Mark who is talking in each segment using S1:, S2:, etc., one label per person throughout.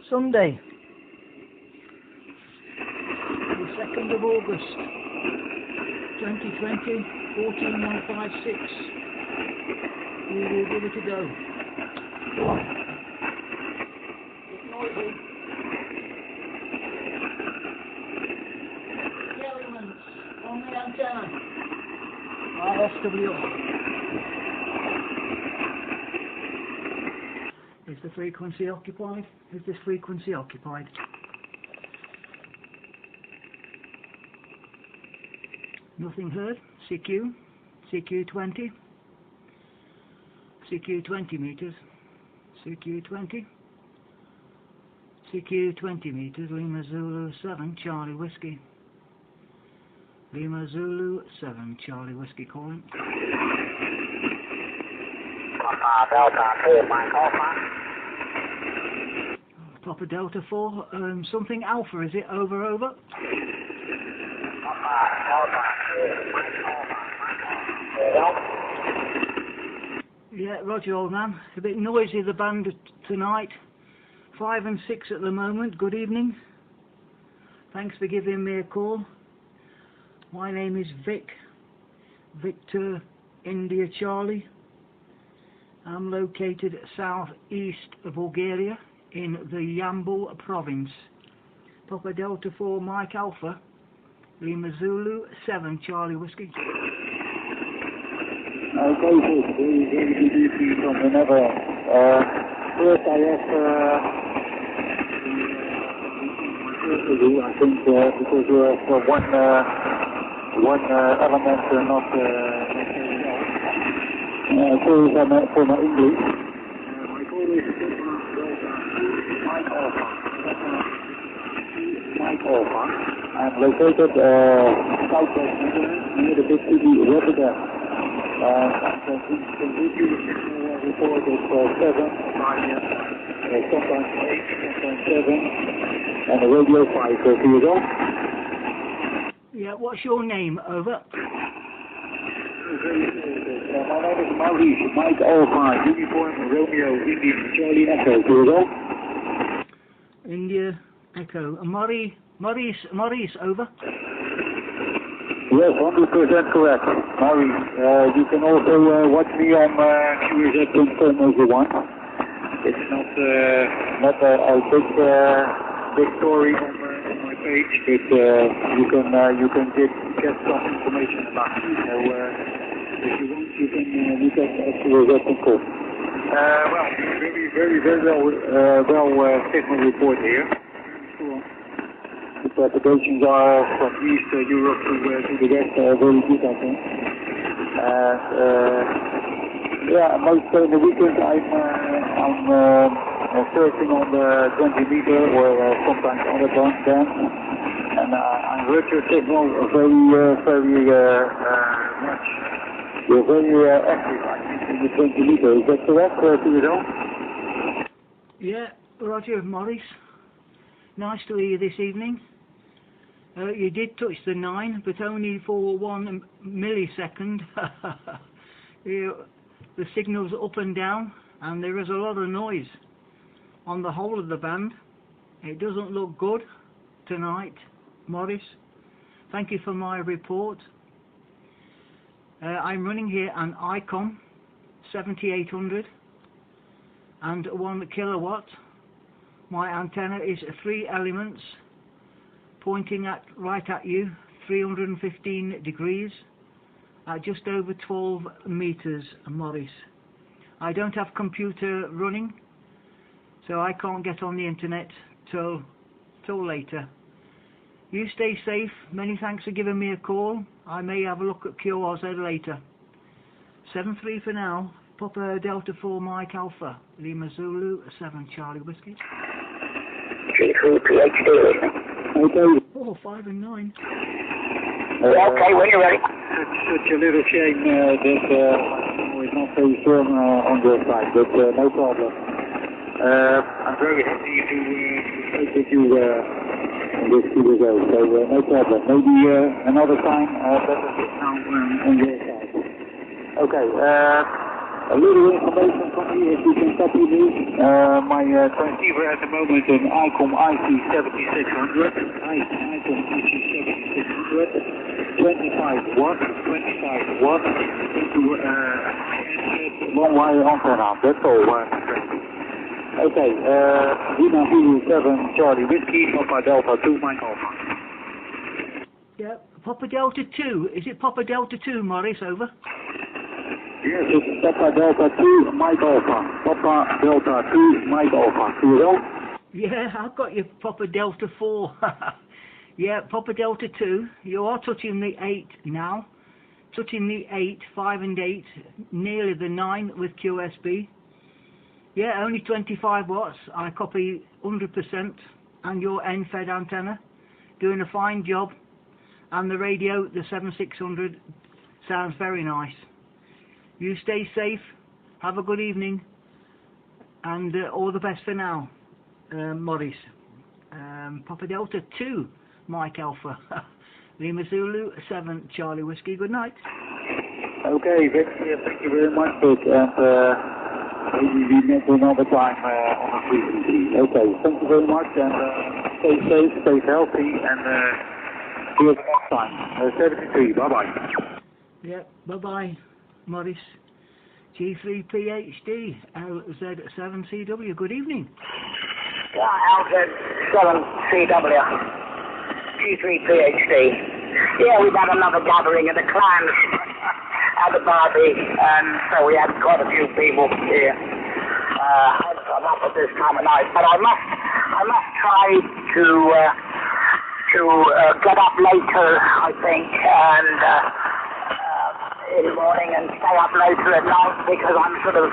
S1: Sunday, the 2nd of August, 2020, 14156. We will give it a go. It's noisy. The elements on the antenna. RSW. Is the frequency occupied? Is this frequency occupied? Nothing heard. CQ. CQ20. CQ20 meters. CQ20. CQ20 meters. Lima Zulu 7 Charlie Whiskey. Lima Zulu 7 Charlie Whiskey calling.
S2: Delta 4, Mike Alpha.
S1: Papa Delta 4, something Alpha, is it? Over.
S2: Delta 2, Mike Alpha.
S1: Yeah, Roger, old man. A bit noisy, the band tonight. 5 and 6 at the moment. Good evening. Thanks for giving me a call. My name is Vic. Victor India Charlie. I'm located southeast of Bulgaria in the Yambul province. Papa Delta 4 Mike Alpha, Lima Zulu 7 Charlie Whiskey.
S3: Okay, very good evening from the Netherlands. First I have to do, I think, because you have one element not sorry for my English. My call is Mike Alpha. I'm located southwest near the big city Rotterdam. I can give you the signal report of 7, sometimes 8, sometimes 7, and the radio 5. Here you go.
S1: Yeah, what's your name? Over.
S3: My name is Maurice, Mike Alpha, Uniform Romeo, India, Charlie Echo. Here you go.
S1: India Echo. Maurice, over.
S3: Yes, 100% correct. Maurice, you can also watch me on QRZ.com if you want. It's not a big story on my page, but you can get some information about me. So if you want, you can look at QRZ.com. Well, very well signal report here. The propagations are from East Europe to the West, very good, I think. Yeah, most in the weekend I'm searching on the 20 meter or sometimes on the band, and I heard your signal very much. You're very active, I think, in the 20 meter. Is that correct, Theodore?
S1: Yeah, Roger, Maurice. Nice to hear you this evening. You did touch the 9, but only for 1 millisecond. The signal's up and down, and there is a lot of noise on the whole of the band. It doesn't look good tonight, Maurice. Thank you for my report. I'm running here an ICOM 7800 and 1 kilowatt. My antenna is 3 elements pointing right at you, 315 degrees, at just over 12 meters, Maurice. I don't have computer running, so I can't get on the internet till later. You stay safe. Many thanks for giving me a call. I may have a look at QRZ later. 7-3 for now. Papa Delta 4 Mike Alpha, Lima Zulu 7 Charlie Whiskey.
S2: 3-3 PhD.
S3: Okay.
S1: Oh, 5 and 9.
S2: Okay, when you're ready.
S3: It's such a little shame that we're not very firm on your side, but no problem. I'm very happy to speak with you in this video, so no problem. Maybe another time better sit now on your side. Okay, A little information from me, if you can copy me. My transceiver at the moment in ICOM IC7600. ICOM IC7600. 25 watt into long wire antenna. That's all. Okay, Lima Zulu 7 Charlie Whiskey, Papa Delta 2 Mike Alpha.
S1: Yeah, Papa Delta 2. Is it Papa Delta 2, Morris? Over.
S3: Yes, it's Papa Delta 2 Mike Alpha. Papa Delta 2 Mike Alpha. See you well?
S1: Yeah, I've got your Papa Delta 4. Yeah, Papa Delta 2. You are touching the 8 now. Touching the 8, 5 and 8, nearly the 9 with QSB. Yeah, only 25 watts. I copy 100%. And your end-fed antenna. Doing a fine job. And the radio, the 7600, sounds very nice. You stay safe. Have a good evening. And all the best for now, Morris. Papa Delta 2, Mike Alpha. Lima Zulu 7 Charlie Whiskey. Good night.
S3: Okay, thank you very much, Vic. And maybe we met another time on a frequency. Okay, thank you very much. And stay safe, stay healthy, and see you next time. 73, bye-bye.
S1: Yeah, bye-bye, Morris. G3PHD, LZ7CW. Good evening.
S2: LZ7CW, G3PHD. Yeah, we've had another gathering of the clans at the Barbie, and so we had quite a few people here. I'm up at this time of night, but I must try to get up later, I think, and in the morning and stay up later at night because I'm sort of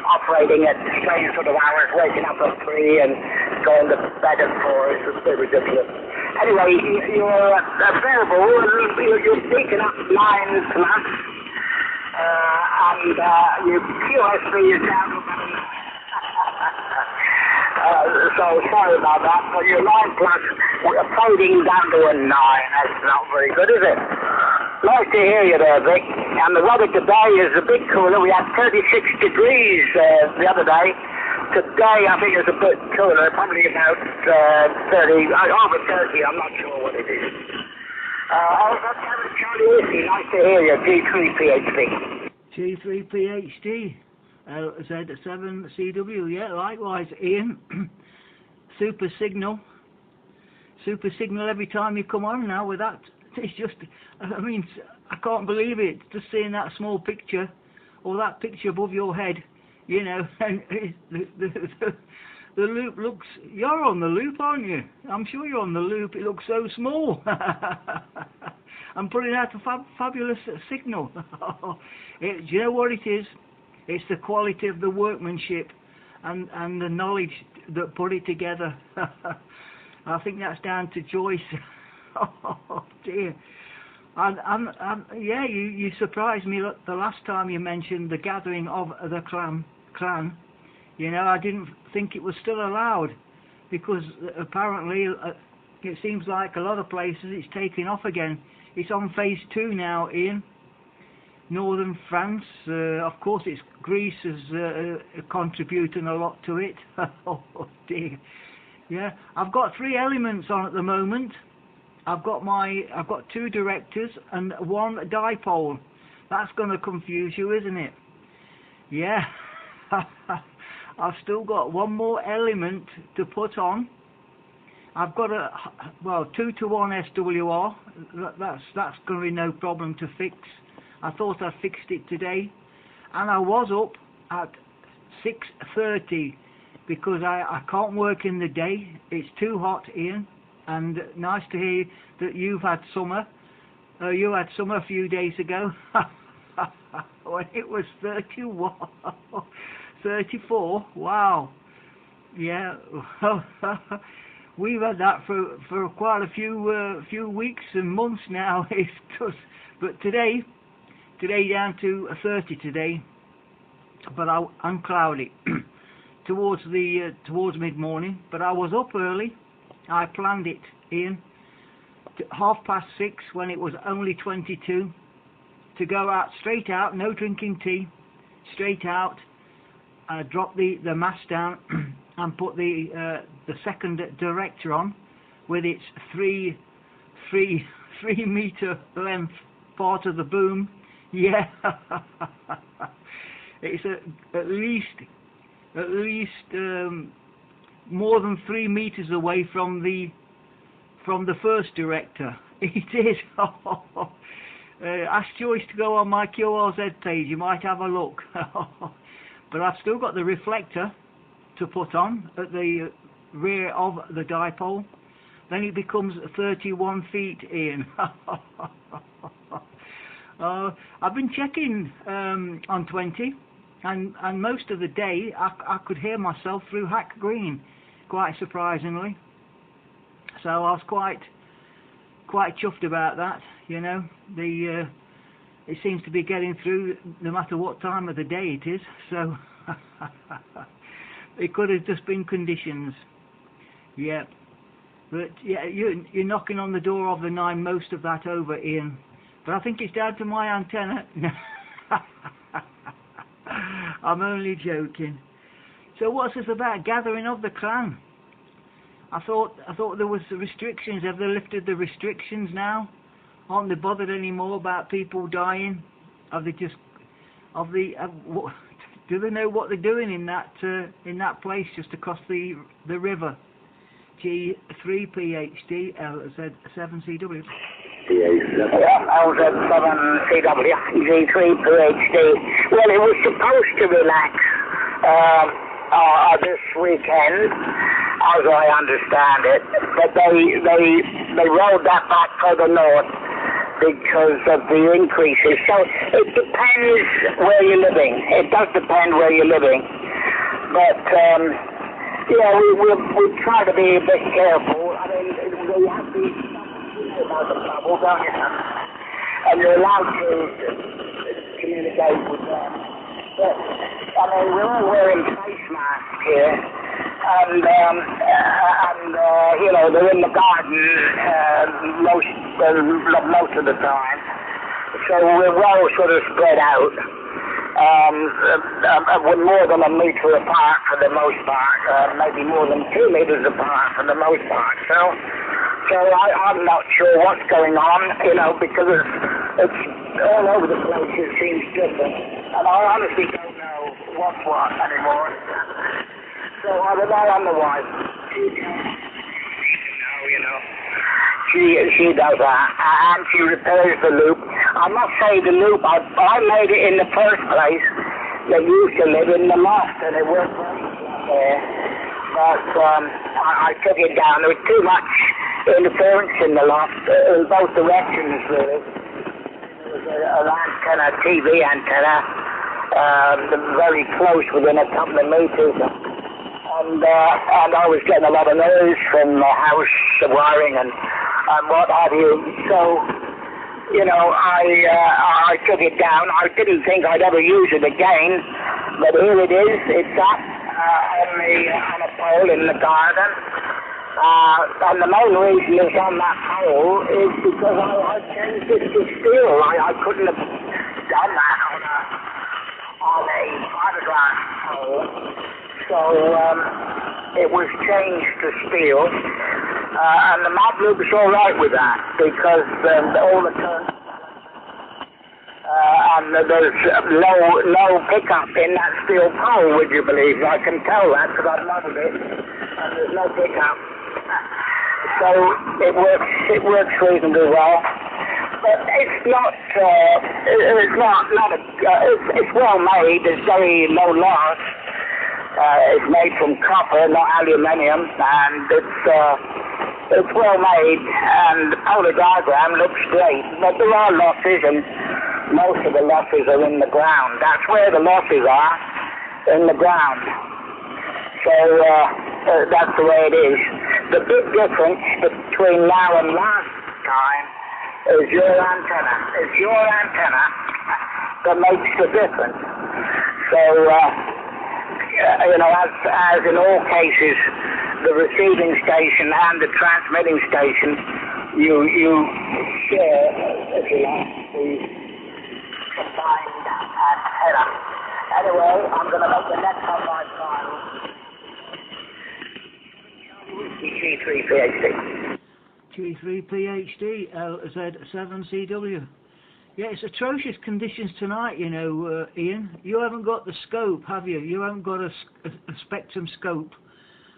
S2: operating at strange sort of hours, waking up at 3 and going to bed at 4. It's just a bit ridiculous. Anyway, you're available, you're picking up lines from us, and your QSB is down to so sorry about that, but your line plus we're fading down to a 9. That's not very good, is it? Nice to hear you there, Vic. And the weather today is a bit cooler. We had 36 degrees the other day. Today, I think it's a bit cooler, probably about 30, over 30, I'm not sure what it is. That's Charlie Whiskey. Nice to hear you, G3PHD.
S1: G3PHD, LZ7CW, yeah, likewise, Ian. Super signal every time you come on now with that. It's just, I mean, I can't believe it, just seeing that small picture, or that picture above your head, you know, and the loop looks, you're on the loop, aren't you? I'm sure you're on the loop, it looks so small. I'm putting out a fabulous signal. Do you know what it is? It's the quality of the workmanship and the knowledge that put it together. I think that's down to Joyce. Oh dear. Yeah, you surprised me the last time you mentioned the gathering of the clan. You know, I didn't think it was still allowed, because apparently it seems like a lot of places it's taking off again. It's on phase 2 now, Ian. Northern France, of course it's Greece is contributing a lot to it. Oh dear. Yeah, I've got 3 elements on at the moment. I've got 2 directors and 1 dipole. That's going to confuse you, isn't it? Yeah. I've still got 1 more element to put on. I've got 2-to-1 SWR. That's going to be no problem to fix. I thought I fixed it today, and I was up at 6:30 because I can't work in the day. It's too hot, Ian. And nice to hear that you've had summer. You had summer a few days ago. When it was 31, 34. Wow. Yeah. We've had that for quite a few weeks and months now. It's just, but today down to 30 today. But I'm cloudy towards mid-morning. But I was up early. I planned it, Ian, to 6:30 when it was only 22, to go out straight out, no drinking tea, straight out, drop the mast down, and put the second director on with its 3 meter length part of the boom. Yeah, it's at least more than 3 meters away from the first director. It is. Ask Joyce to go on my QRZ page, you might have a look. But I've still got the reflector to put on at the rear of the dipole. Then it becomes 31 feet in. I've been checking on 20, and most of the day I could hear myself through Hack Green, quite surprisingly. So I was quite chuffed about that. You know, it seems to be getting through no matter what time of the day it is. So it could have just been conditions. Yeah, but yeah, you're knocking on the door of the 9 most of that over, Ian. But I think it's down to my antenna. I'm only joking. So what's this about gathering of the clan? I thought there was restrictions. Have they lifted the restrictions now? Aren't they bothered anymore about people dying? Have they just do they know what they're doing in that place just across the river? G3PHD LZ7CW.
S2: LZ7CW G3PHD. Well, it was supposed to relax this weekend, as I understand it, but they rolled that back further north because of the increases. So it depends where you're living. It does depend where you're living, but yeah, we try to be a bit careful. I mean, we have to know about the bubble, don't you? And you're allowed to communicate with them. But I mean, we're all wearing face masks here, and you know, they're in the garden most of the time, so we're well sort of spread out. We're more than a meter apart for the most part, maybe more than 2 meters apart for the most part. So I'm not sure what's going on, you know, because it's all over the place. It seems different, and I honestly don't know what's what anymore. So I rely on the wife. You know, she does that, and she repairs the loop. I must say the loop, I made it in the first place. They used to live in the loft, and it worked there. But I took it down. There was too much interference in the loft, in both directions, really. There was an antenna, TV antenna, very close, within a couple of meters. And I was getting a lot of noise from the house, the wiring, and what have you. So, you know, I took it down. I didn't think I'd ever use it again, but here it is. It's up on a pole in the garden. And the main reason it's on that pole is because I changed it to steel. I couldn't have done that on a fiberglass pole. So it was changed to steel. And the mag loop is all right with that because all the current and there's no pickup in that steel pole, would you believe? I can tell that because I've modeled it, and there's no pickup. So it works reasonably well. But it's well made. It's very low loss. It's made from copper, not aluminium, and it's well made, and the polar diagram looks great. But there are losses, and most of the losses are in the ground. That's where the losses are, in the ground. So that's the way it is. The big difference between now and last time is your antenna. It's your antenna that makes the difference. So, you know, as in all cases, the receiving station and the transmitting station, you share, if you like, the combined antenna. Anyway, I'm going to make the next on my file. G3PhD.
S1: G3PhD, LZ7CW. Yeah, it's atrocious conditions tonight, you know, Ian. You haven't got the scope, have you? You haven't got a spectrum scope.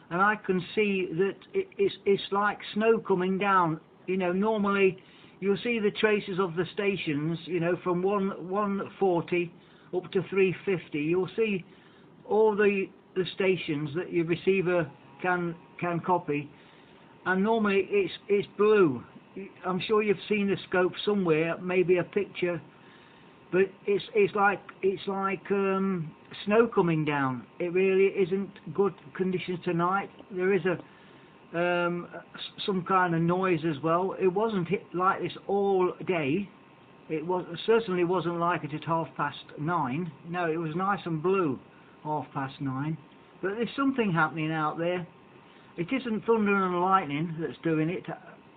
S1: And I can see that it's like snow coming down. You know, normally you'll see the traces of the stations, you know, from 140 up to 350. You'll see all the stations that your receiver can copy. And normally it's blue. I'm sure you've seen the scope somewhere, maybe a picture, but it's like snow coming down. It really isn't good conditions tonight. There is some kind of noise as well. It wasn't like this all day. Certainly wasn't like it at 9:30. No, it was nice and blue 9:30. But there's something happening out there. It isn't thunder and lightning that's doing it.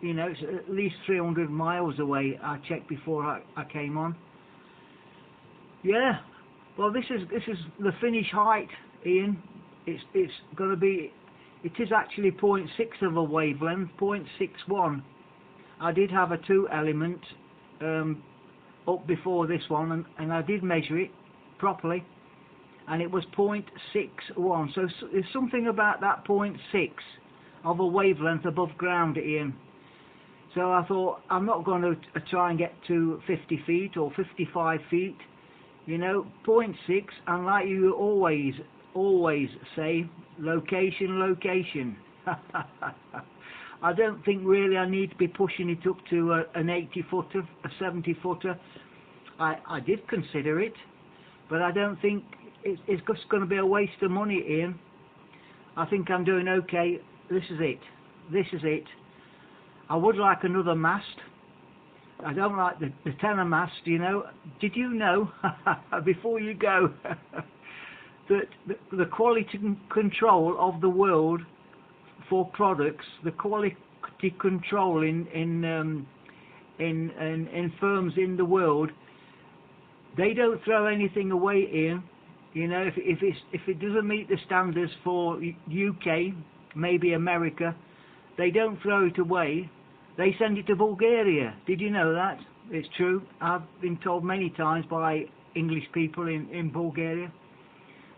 S1: You know, it's at least 300 miles away. I checked before I came on. Yeah. Well, this is the finish height, Ian. It's going to be. It is actually 0.6 of a wavelength, 0.61. I did have a 2 element up before this one, and I did measure it properly, and it was 0.61. So there's something about that 0.6 of a wavelength above ground, Ian. So I thought, I'm not going to try and get to 50 feet or 55 feet. You know, 0.6, and like you always say, location. I don't think really I need to be pushing it up to an 80-footer, a 70-footer. I did consider it, but I don't think it's just going to be a waste of money, Ian. I think I'm doing okay. This is it. I would like another mast. I don't like the tenor mast, you know. Did you know, before you go, that the quality control of the world for products, the quality control in firms in the world, they don't throw anything away, Ian. You know, if it doesn't meet the standards for UK, maybe America, they don't throw it away. They send it to Bulgaria. Did you know that? It's true. I've been told many times by English people in Bulgaria.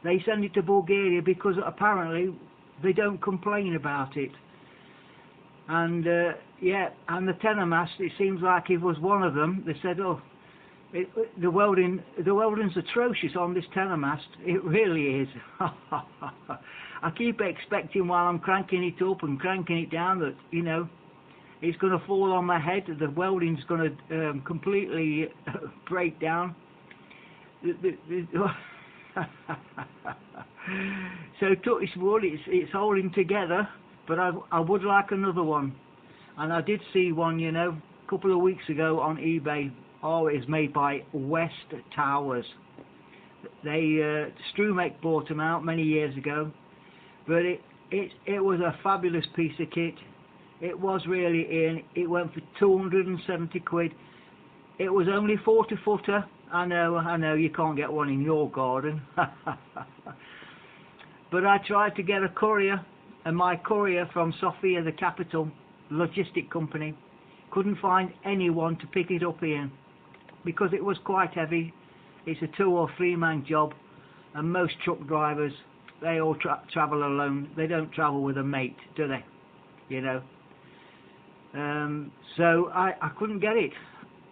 S1: They send it to Bulgaria because apparently they don't complain about it. And yeah, and the tenor mast, it seems like it was one of them. They said, oh, the welding's atrocious on this tenor mast. It really is. I keep expecting while I'm cranking it up and cranking it down that, you know, it's going to fall on my head. The welding's going to completely break down. So touch wood, it's holding together, but I would like another one. And I did see one, you know, a couple of weeks ago on eBay. Oh, it's made by West Towers. Strumek bought them out many years ago, but it was a fabulous piece of kit. It was really in. It went for 270 quid. It was only 40-footer. I know, you can't get one in your garden. But I tried to get a courier, and my courier from Sofia, the capital logistic company, couldn't find anyone to pick it up in because it was quite heavy. It's a 2 or 3 man job, and most truck drivers, they all travel alone. They don't travel with a mate, do they? You know. So I couldn't get it,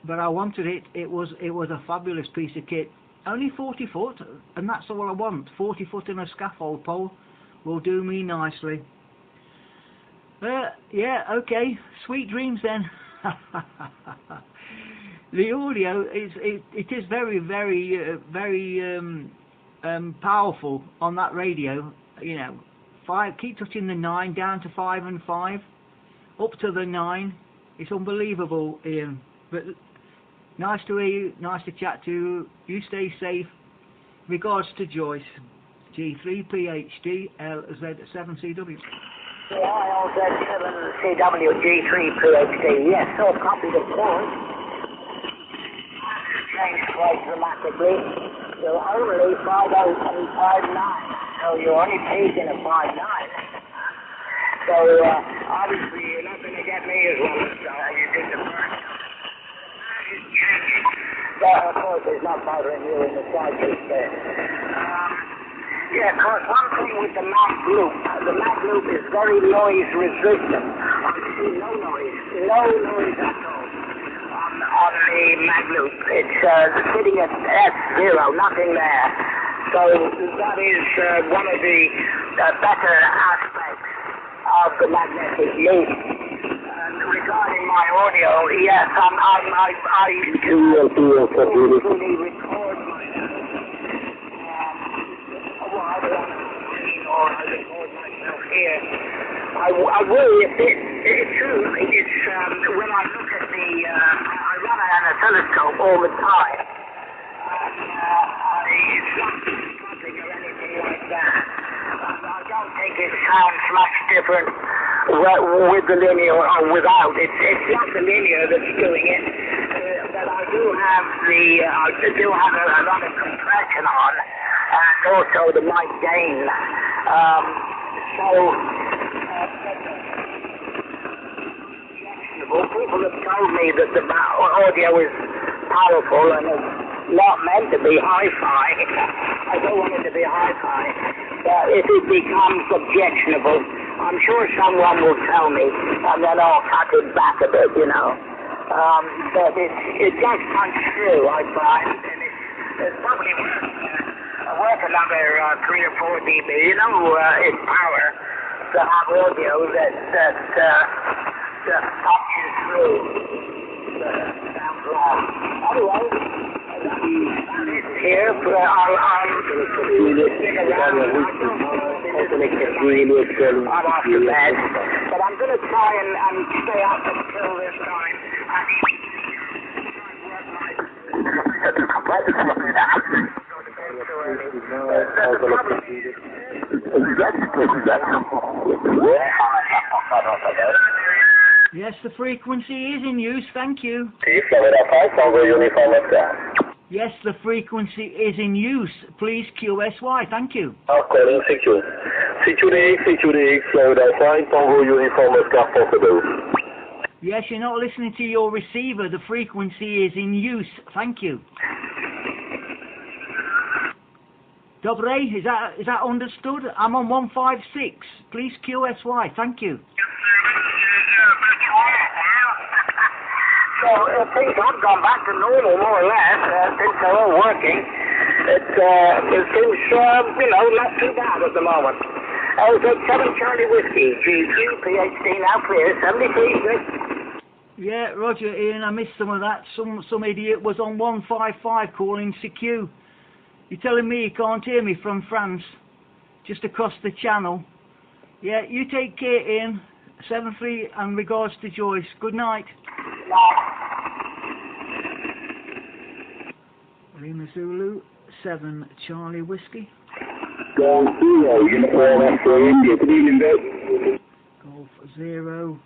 S1: but I wanted it. It was a fabulous piece of kit. Only 40 foot, and that's all I want. 40 foot and a scaffold pole will do me nicely. Yeah, okay. Sweet dreams then. The audio it is very, very, very powerful on that radio. You know, 5. Keep touching the 9 down to 5 and 5. Up to the 9, it's unbelievable, Ian. But nice to hear you, nice to chat to you. You stay safe. Regards to Joyce, G3PhD LZ7CW.
S2: LZ7CW G3PhD. Yes, so copied of course. Changed quite dramatically. you're only 5.059. So you're only taking a 5.9. So obviously you're not going to get me as well as you did the first. But of course it's not bothering you in the slightest there. Yeah, of course, one thing with the Mag Loop is very noise resistant. I see no noise at all on the Mag Loop. It's sitting at S0, nothing there. So that is one of the better aspects of the magnetic loop. And regarding my audio, yes, I usually record or I record myself here. I worry a bit. It's true. It's when I look at the, I run an oscilloscope all the time, and it's not struggling or anything like that. I don't think it sounds much different with the linear or without. It's not the linear that's doing it, but I do have a lot of compression on. And also the mic gain. People have told me that the audio is powerful and it's not meant to be hi-fi. I don't want it to be hi-fi. But if it becomes objectionable, I'm sure someone will tell me, and then I'll cut it back a bit, you know. But it does punch through, I find, and it's probably worth another 3 or 4 dB, you know, in power to have audio that punches through sounds loud. Anyway, that's here, but I'll stick around. I'm off to bed, but I'm going to try and stay up until this time.
S1: Yes, the frequency is in use, thank you. Yes, the frequency is in use. Please QSY, thank you. Yes, you're not listening to your receiver. The frequency is in use, thank you. Dobre, is that understood? I'm on 156. Please QSY. Thank you.
S2: So things have gone back to normal, more or less, since they're all working. It seems, not too bad at the moment. I was at 7 Charlie Whiskey, GQ, PhD, now clear, 73.
S1: Yeah, Roger, Ian, I missed some of that. Some idiot was on 155 calling CQ. You're telling me you can't hear me from France, just across the channel. Yeah, you take care, Ian. 73 and regards to Joyce. Good night. Lima Zulu, 7 Charlie Whiskey.
S3: Golf 0, Uniform X-Ray India. Good evening, Bill.
S1: Golf 0,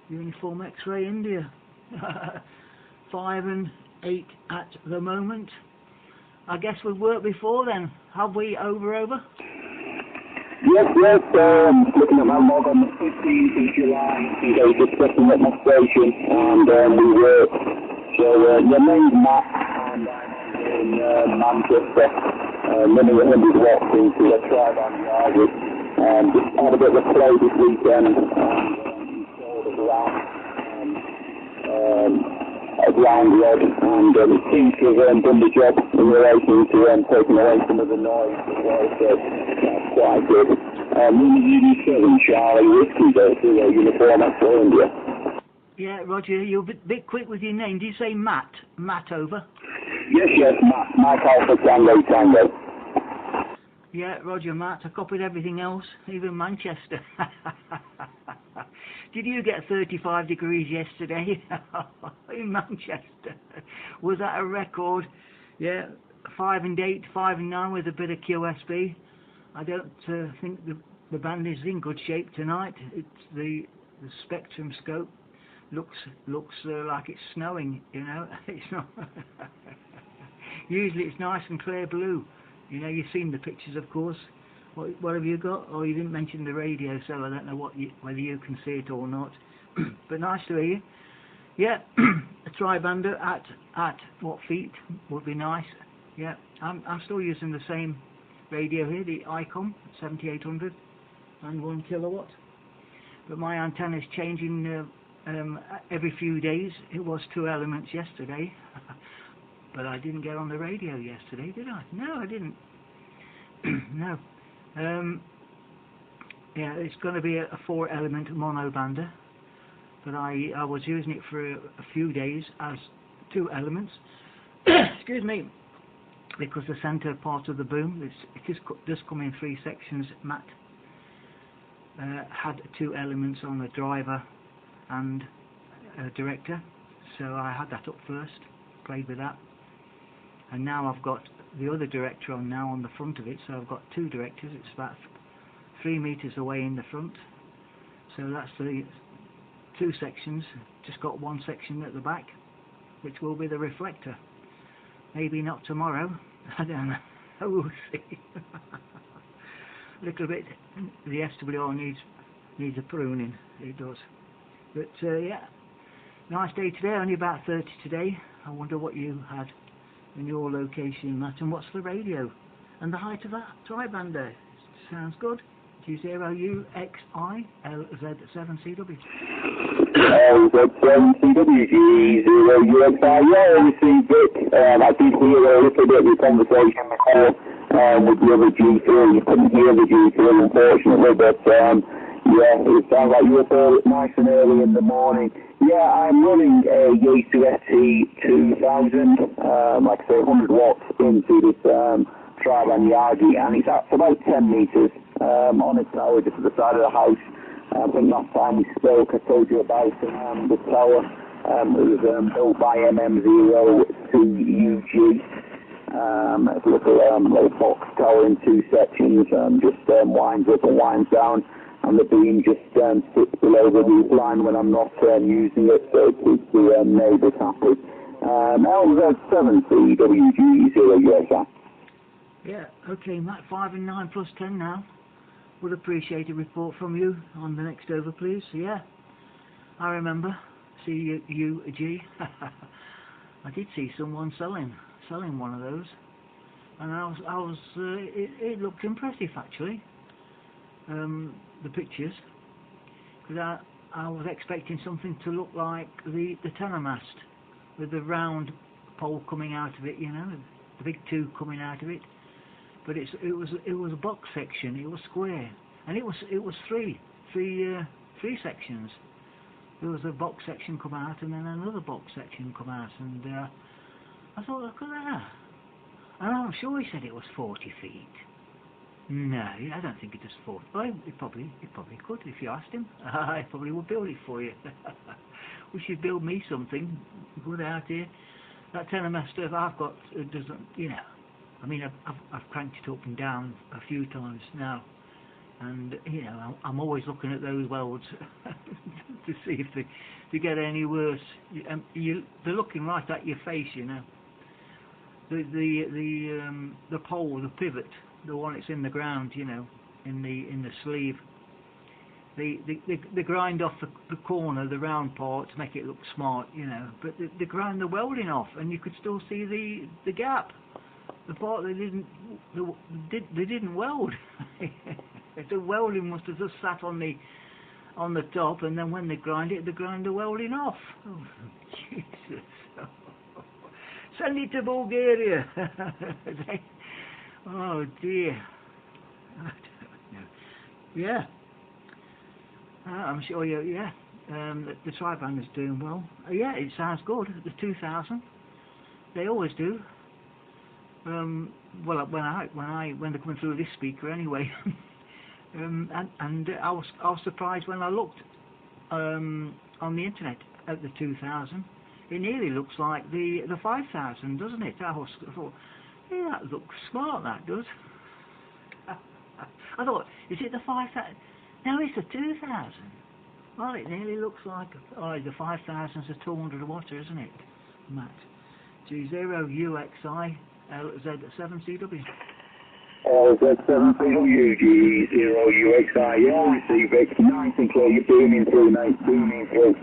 S1: Uniform X-Ray India. 5 and 8 at the moment. I guess we've worked before then, have we, over?
S3: Yes, looking at my log on the 15th of July, just setting up my station, and we worked. So, your name's Matt, and I'm in Manchester, running 100 watts into a tri-band yard, and just had a bit of a play this weekend, and installed a ground rod, and it seems to have done the job in relation to taking away some of the noise as well, so that's quite good. Uniform Charlie Whiskey, Uniform X-Ray India.
S1: Yeah, Roger, you're a bit quick with your name. Do you say Matt? Matt, over?
S3: Yes, Matt. Mike Alpha Tango.
S1: Yeah, Roger, Matt. I copied everything else, even Manchester. Did you get 35 degrees yesterday in Manchester? Was that a record? Yeah, 5 and 8, 5 and 9 with a bit of QSB. I don't think the band is in good shape tonight. It's the spectrum scope looks like it's snowing. You know, it's not. Usually it's nice and clear blue. You know, you've seen the pictures, of course. What have you got? Oh, you didn't mention the radio, so I don't know whether you can see it or not. But nice to hear you. Yeah, a tri-bander at what feet would be nice. Yeah, I'm still using the same radio here, the ICOM 7800 and 1 kilowatt. But my antenna is changing every few days. It was 2 elements yesterday, but I didn't get on the radio yesterday, did I? No, I didn't. No. Yeah, it's going to be a 4 element monobander, but I was using it for a few days as 2 elements. Excuse me, because the centre part of the boom, it does come in 3 sections. Matt had 2 elements on the driver and director, so I had that up first, played with that, and now I've got the other director on now on the front of it, so I've got 2 directors. It's about 3 meters away in the front, so that's the 2 sections. Just got 1 section at the back, which will be the reflector. Maybe not tomorrow, I don't know, we'll see. A little bit, the SWR needs a pruning, it does. But yeah, nice day today, only about 30 today. I wonder what you had in your location, Matt, and what's the radio? And the height of that tri-bander, sounds good. G0UXI LZ7CW.
S3: LZ7CW, G0UXI, yeah, I received it. I did hear a little bit of the conversation before with the other G3. You couldn't hear the G3, unfortunately, but yeah, it sounds like you were nice and early in the morning. Yeah, I'm running a Yaesu SC2000, like I say, 100 watts into this tri-band Yagi, and it's at about 10 meters on its tower just at the side of the house. I think last time we spoke, I told you about the tower. It was built by MM02UG. It's a little box tower in 2 sections, just winds up and winds down, and the beam just sits below the roof line when I'm not using it, so it keeps the neighbours happy. LZ7CWG0USI.
S1: Yeah, okay, Matt, 5 and 9 plus 10 now. Would appreciate a report from you on the next over, please. Yeah, I remember. CUG. I did see someone selling one of those, and it looked impressive actually. The pictures, because I was expecting something to look like the tenor mast with the round pole coming out of it, you know, the big tube coming out of it. But it was a box section. It was square, and it was 3 sections. There was a box section come out, and then another box section come out, and I thought, look at that. And I'm sure he said it was 40 feet. No, I don't think it was 40. Well, it probably could if you asked him. I probably would build it for you. We should build me something good out here. That tenor mast stuff I've got doesn't, you know. I mean, I've cranked it up and down a few times now, and you know, I'm always looking at those welds to see if they get any worse. They're looking right at your face, you know. The pole, the pivot, the one that's in the ground, you know, in the sleeve. They grind off the corner, the round part, to make it look smart, you know. But they grind the welding off, and you could still see the gap. The part they didn't weld. The welding must have just sat on the top, and then when they grind it, they grind the welding off. Oh, Jesus! Send it to Bulgaria. Oh dear. I don't know. Yeah. I'm sure you. Yeah. The tri-band is doing well. Yeah, it sounds good. The 2000. They always do. Well, when they're coming through this speaker anyway, and I was surprised when I looked on the internet at the 2000. It nearly looks like the 5000, doesn't it? I thought, yeah, that looks smart. That does. I thought, is it the 5000? No, it's the 2000. Well, it nearly looks like the 5000's a 200 watt, isn't it, Matt? G0UXI LZ7CW.
S3: LZ7CWG0UXI, yeah, we see Vic, nice and clear, you're beaming through, mate, beaming through,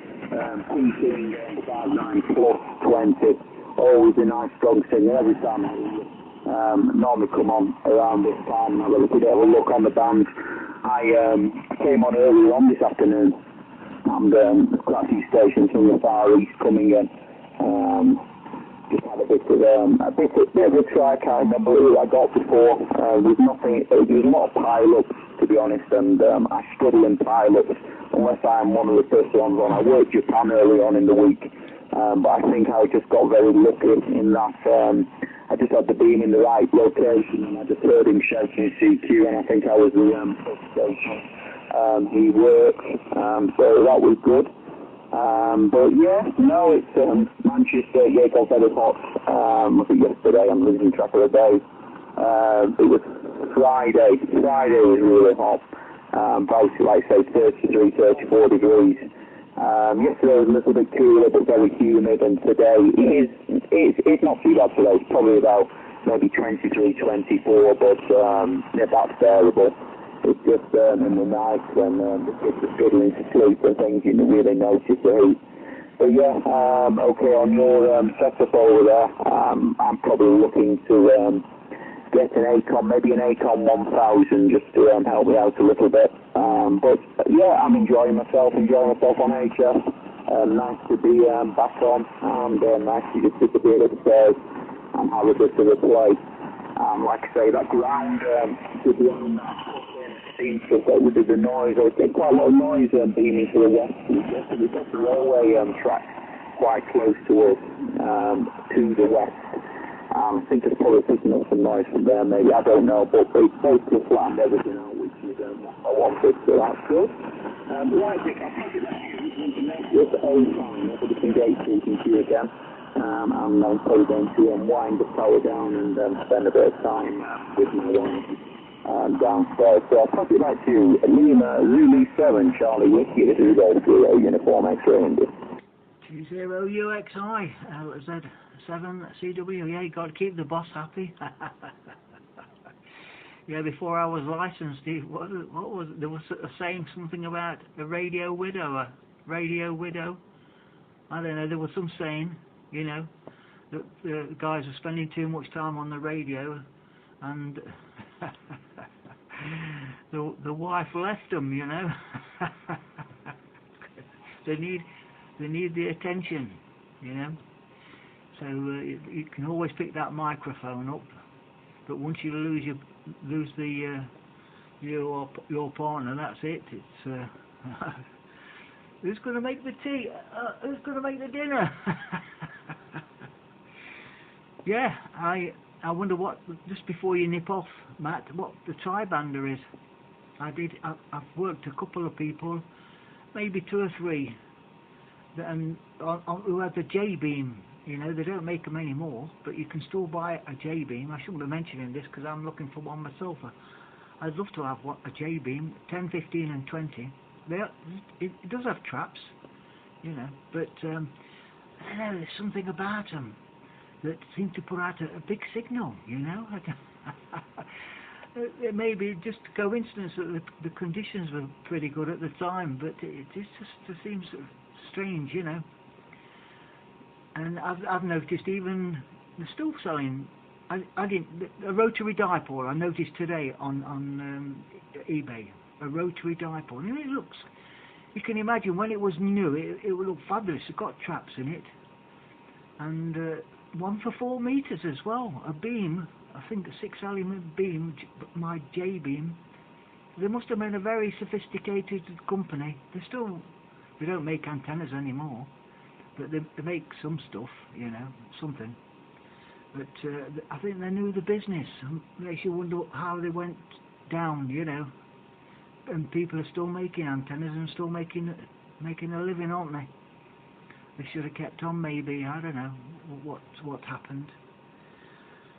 S3: peaking 59 plus 20, always a nice strong signal every time I hear you. Normally come on around this time and have a little bit of a look on the band. I came on earlier on this afternoon, and there's quite a few stations from the Far East coming in. Just had a bit of a try. I can't remember who I got before. There's nothing. There's a lot of pile-ups, to be honest, and I struggle in pile-ups unless I'm one of the first ones on. I worked Japan early on in the week, but I think I just got very lucky in that I just had the beam in the right location, and I just heard him shouting CQ, and I think I was the first station he worked, so that was good. But yeah, no, it's Manchester, yeah, got very hot. I think yesterday, I'm losing track of the day. It was Friday was really hot. Basically, like I say, 33, 34 degrees. Yesterday was a little bit cooler, but very humid, and today it's not too bad today. It's probably about maybe 23, 24, but yeah, that's bearable. It's just in the night when the kids are struggling to sleep and things, you really notice the heat. But yeah, okay, on your setup over there, I'm probably looking to get an ACOM, maybe an ACOM 1000, just to help me out a little bit. But yeah, I'm enjoying myself on HS. Nice to be back on, and nice to just disappear upstairs and have a bit of a play. Like I say, that ground, the ground seems to have got rid of the noise. I was getting quite a lot of noise beaming to the west. We've got the railway track quite close to us, to the west. I think it's probably picking up some noise from there, maybe, I don't know, but it's basically flattened everything out, which is what I wanted, so that's good. Right, Dick, I'll take it back to you to make this old time, if we can get speaking to you again. I'm probably going to wind the power down and spend a bit of time with my wife downstairs. So I'll pass it back to Lima Zulu 7, Charlie Whiskey, this is a Zero Uniform X-ray India.
S1: 20UXI, LZ7CW, yeah, you got to keep the boss happy. Yeah, before I was licensed, what was there was saying something about a radio widow. I don't know, there was some saying, you know, that the guys are spending too much time on the radio, and the wife left them, you know. They need the attention, you know. So you can always pick that microphone up, but once you lose your partner, that's it. It's who's going to make the tea? Who's going to make the dinner? Yeah, I wonder what, just before you nip off, Matt, what the tri-bander is. I've worked a couple of people, maybe 2 or 3, and who had the J-beam. You know, they don't make them anymore, but you can still buy a J-beam. I shouldn't be mentioning this because I'm looking for one myself. I'd love to have a J-beam, 10, 15 and 20. It does have traps, you know, but I don't know, there's something about them that seem to put out a big signal, you know. It may be just a coincidence that the conditions were pretty good at the time, but it seems strange, you know. And I've noticed even they're still selling. A rotary dipole. I noticed today on eBay a rotary dipole, and it looks. You can imagine when it was new, it would look fabulous. It's got traps in it, and one for 4 meters as well. A beam, I think a 6-element beam, my J beam. They must have been a very sophisticated company. They don't make antennas anymore. But they make some stuff, you know, something. But I think they knew the business. Makes you wonder how they went down, you know. And people are still making antennas and still making a living, aren't they? They should have kept on, maybe. I don't know what happened.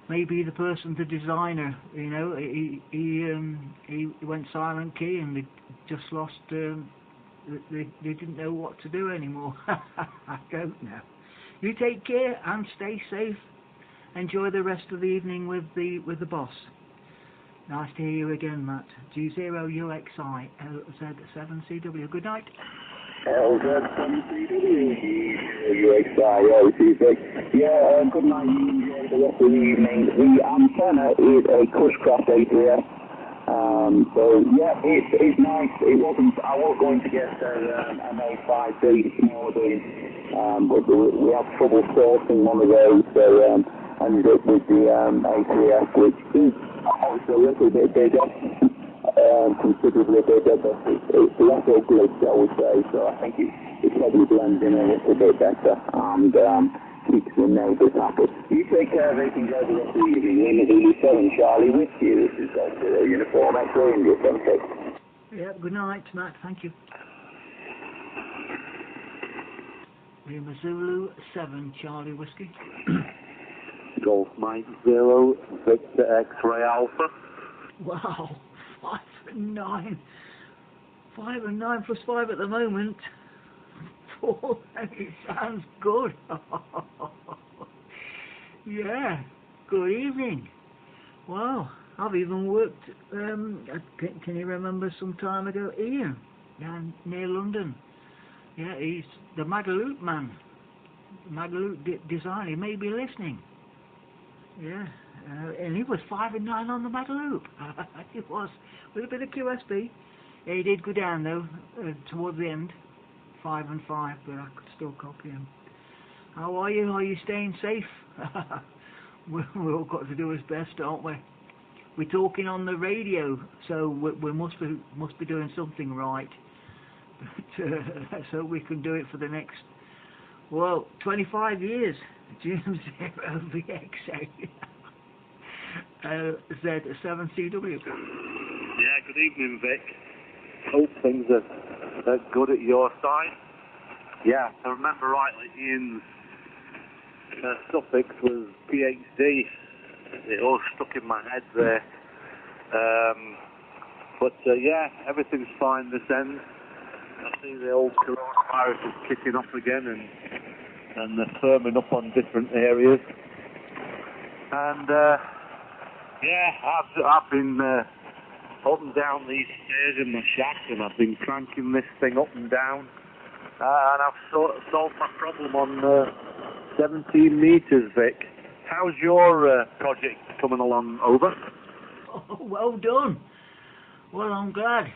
S1: Maybe the designer, you know, he went silent key and they just lost. They didn't know what to do anymore. I don't know. You take care and stay safe. enjoy the rest of the evening with the boss. Nice to hear you again, Matt. G0UXI LZ7CW. Good night.
S2: Yeah, good night. Enjoy the rest of the evening. The antenna is a Cushcraft A3S. So yeah, it's nice. I was going to get an A5B smaller, but we have trouble sourcing one of those, so ended up with the A3S, which is obviously a little bit bigger, considerably bigger, but it's less ugly, shall we say. So I think it probably blends in a little bit better and keeps the neighbours happy. You take care of it and go the rest of the evening. Lima Zulu 7 Charlie with you. This is Uniform X-ray India 76.
S1: Yeah, good night, Matt. Thank you. Lima Zulu 7 Charlie Whiskey.
S3: Golf Mike 0 Victor X-ray Alpha.
S1: Wow, 5 and 9. 5 and 9 plus 5 at the moment. 4, and it sounds good. Yeah, good evening. Wow, I've even worked, can you remember some time ago, Ian, down near London. Yeah, he's the Magalute man. Magalute design, he may be listening. Yeah, and he was 5 and 9 on the Magalute. It was, with a bit of QSB. Yeah, he did go down though, towards the end. 5 and 5, but I could still copy him. How are you? Are you staying safe? We've all got to do his best, don't we? We're talking on the radio, so we must be doing something right. But, so we can do it for the next, well, 25 years. GM0VXA Z7CW.
S3: Yeah, good evening, Vic. Hope things are good at your side. Yeah, if I remember rightly, Ian's suffix was PhD. It all stuck in my head there. But yeah, everything's fine this end. I see the old coronavirus is kicking off again and they're firming up on different areas. And yeah, I've been up and down these stairs in my shack, and I've been cranking this thing up and down, and I've solved my problem on 17 metres, Vic. How's your project coming along? Over?
S1: Oh, well done. Well, I'm glad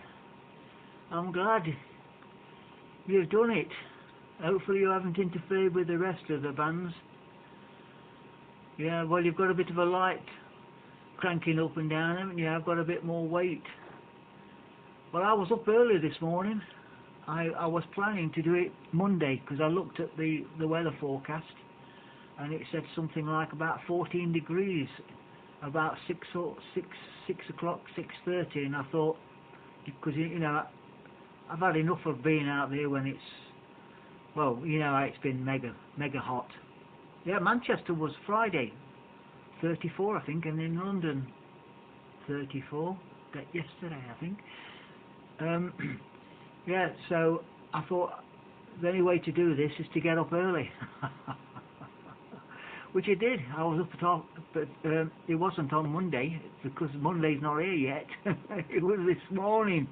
S1: you've done it. Hopefully you haven't interfered with the rest of the bands. Yeah, well, you've got a bit of a light cranking up and down, haven't you? I've got a bit more weight. Well, I was up early this morning. I was planning to do it Monday because I looked at the weather forecast and it said something like about 14 degrees about 6 o'clock, 6:30, and I thought, because you know, I've had enough of being out there when it's, well, you know how it's been mega hot. Yeah, Manchester was Friday 34, I think, and in London 34 yesterday, I think. Yeah, so I thought the only way to do this is to get up early. Which I did. I was up at all, but it wasn't on Monday because Monday's not here yet. It was this morning.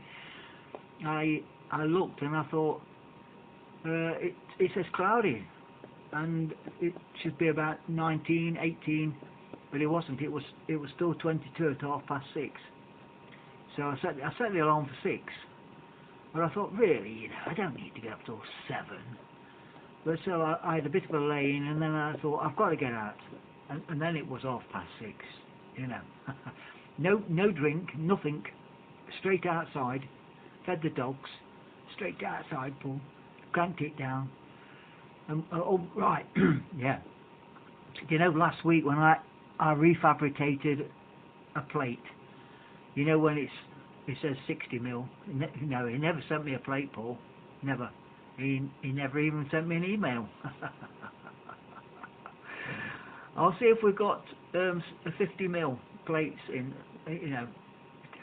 S1: I looked and I thought it says cloudy and it should be about 19, 18, but it wasn't. It was still 22 at 6:30. So I set the alarm for 6. But I thought, really, you know, I don't need to get up till 7. But so I had a bit of a lane, and then I thought, I've got to get out. And then it was 6:30, you know. No drink, nothing. Straight outside. Fed the dogs. Straight outside, Paul. Cranked it down. Oh, right. Yeah. You know, last week when I refabricated a plate, you know, when it says 60 mil. No, he never sent me a plate, Paul. Never. He never even sent me an email. I'll see if we've got 50 mil plates in, you know.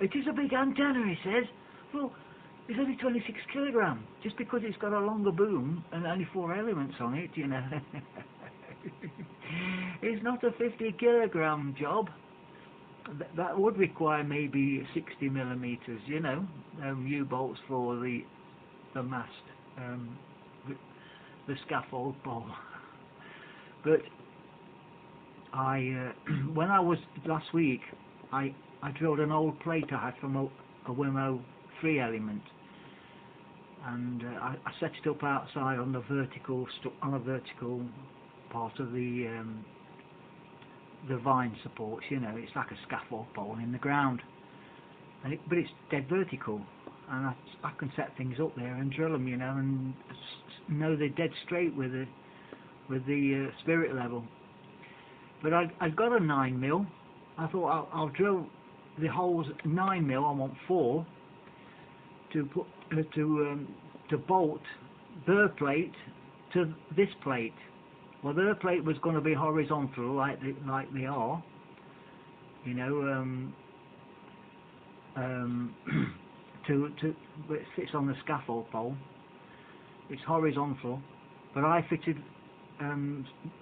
S1: It is a big antenna, he says. Well, it's only 26 kilogram, just because it's got a longer boom and only 4 elements on it, you know. It's not a 50 kilogram job. That would require maybe 60 millimeters, you know, U-bolts for the mast, the scaffold pole. But when I was last week, I drilled an old plate I had from a Wimo 3 element, and I set it up outside on the vertical part of the vine supports. You know, it's like a scaffold pole in the ground, but it's dead vertical, and I can set things up there and drill them, you know, and know they're dead straight with the spirit level. But I got a 9mm. I thought I'll drill the holes 9mm. I want 4 to put to bolt their plate to this plate. Well, their plate was going to be horizontal, like they are, you know, it sits on the scaffold pole. It's horizontal, but I fitted,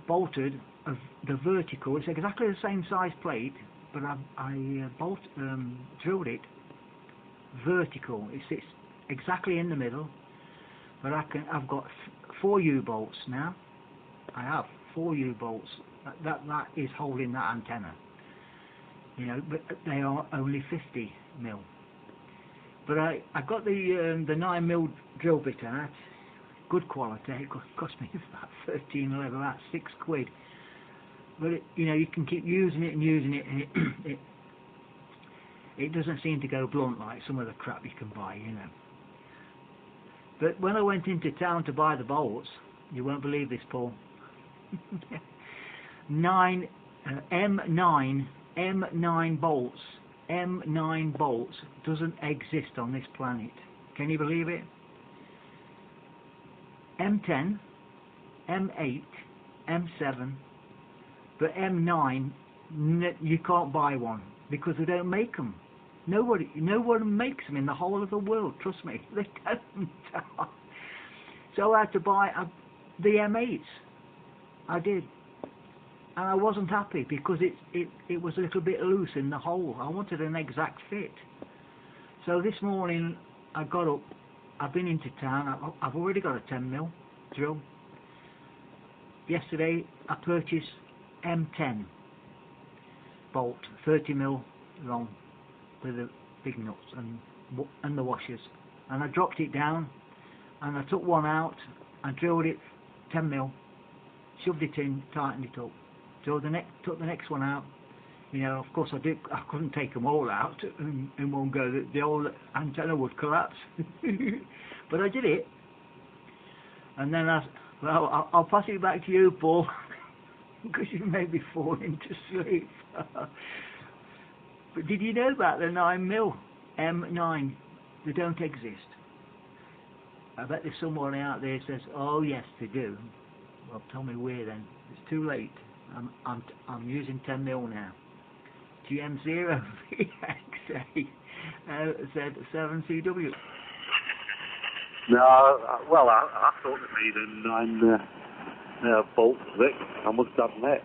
S1: bolted the vertical. It's exactly the same size plate, but I drilled it vertical. It sits exactly in the middle, but I've got 4 U-bolts now. I have 4 U-bolts. That is holding that antenna. You know, but they are only 50mm. But I got the 9mm drill bit out. Good quality. It cost me about 13, 11, about 6 quid. But you know, you can keep using it and using it, and it doesn't seem to go blunt like some of the crap you can buy, you know. But when I went into town to buy the bolts, you won't believe this, Paul. M9 bolts. M9 bolts doesn't exist on this planet. Can you believe it? M10, M8, M7, but M9, you can't buy one because they don't make them. No one makes them in the whole of the world. Trust me, they don't. So I had to buy the M8s. I did, and I wasn't happy because it was a little bit loose in the hole. I wanted an exact fit. So this morning I got up. I've been into town. I've already got a 10mm drill. Yesterday I purchased M10 bolt, 30mm long, with the big nuts and the washers. And I dropped it down, and I took one out. I drilled it 10mm, shoved it in, tightened it up. So took the next one out. You know, of course I couldn't take them all out in one go. The old antenna would collapse. But I did it. And then I'll pass it back to you, Paul, because you made me fall into sleep. But did you know about the 9mm M9? They don't exist. I bet there's someone out there who says, "Oh yes, they do." Well, tell me where then. It's too late. I'm using 10mm now. GM0 VXA said 7CW.
S3: No, well, I thought it made a 9 bolt Vic, I must admit.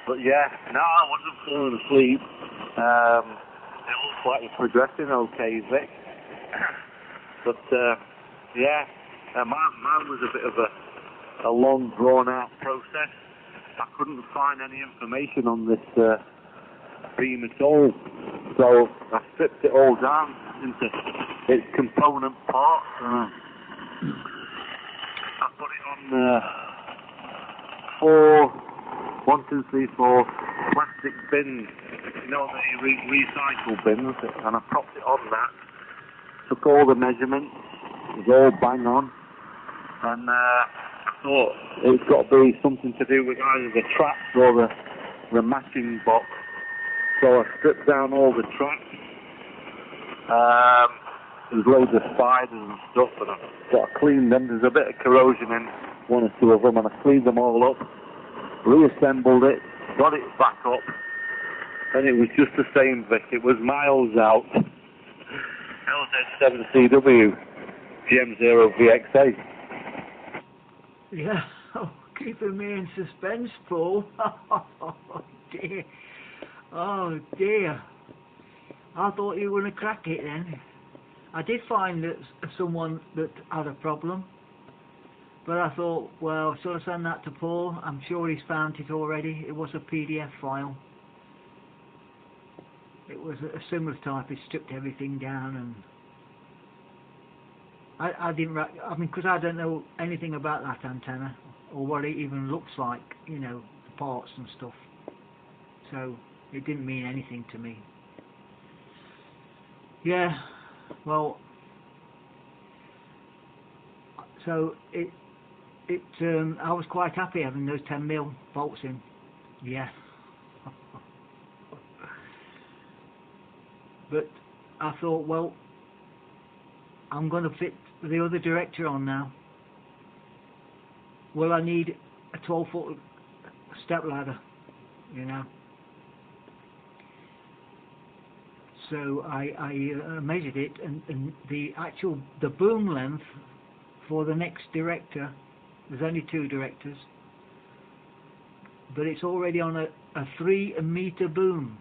S3: But yeah, no, I wasn't falling asleep. It looks like you're progressing okay, Vic. But yeah, mine was a bit of a long, drawn-out process. I couldn't find any information on this beam at all, so I stripped it all down into its component parts. I put it on 4 plastic bins, you know, the recycle bins, and I propped it on that. Took all the measurements, it was all bang on, and I thought it's got to be something to do with either the traps or the matching box. So I stripped down all the traps. There's loads of spiders and stuff, and I cleaned them. There's a bit of corrosion in 1 or 2 of them, and I cleaned them all up, reassembled it, got it back up, and it was just the same, Vic. It was miles out. LZ7CW, GM0 VXA.
S1: Yeah. Oh, keeping me in suspense, Paul. Oh dear. Oh dear. I thought you were going to crack it then. I did find that someone that had a problem, but I thought, well, shall I send that to Paul? I'm sure he's found it already. It was a PDF file. It was a similar type. It stripped everything down, and I didn't. I mean, because I don't know anything about that antenna or what it even looks like, you know, the parts and stuff. So it didn't mean anything to me. Yeah. Well. So I was quite happy having those 10mm bolts in. Yeah. But I thought, well, I'm going to fit the other director on now. Well, I need a 12-foot step ladder, you know. So I measured it, and the boom length for the next director, there's only 2 directors, but it's already on a 3-meter boom,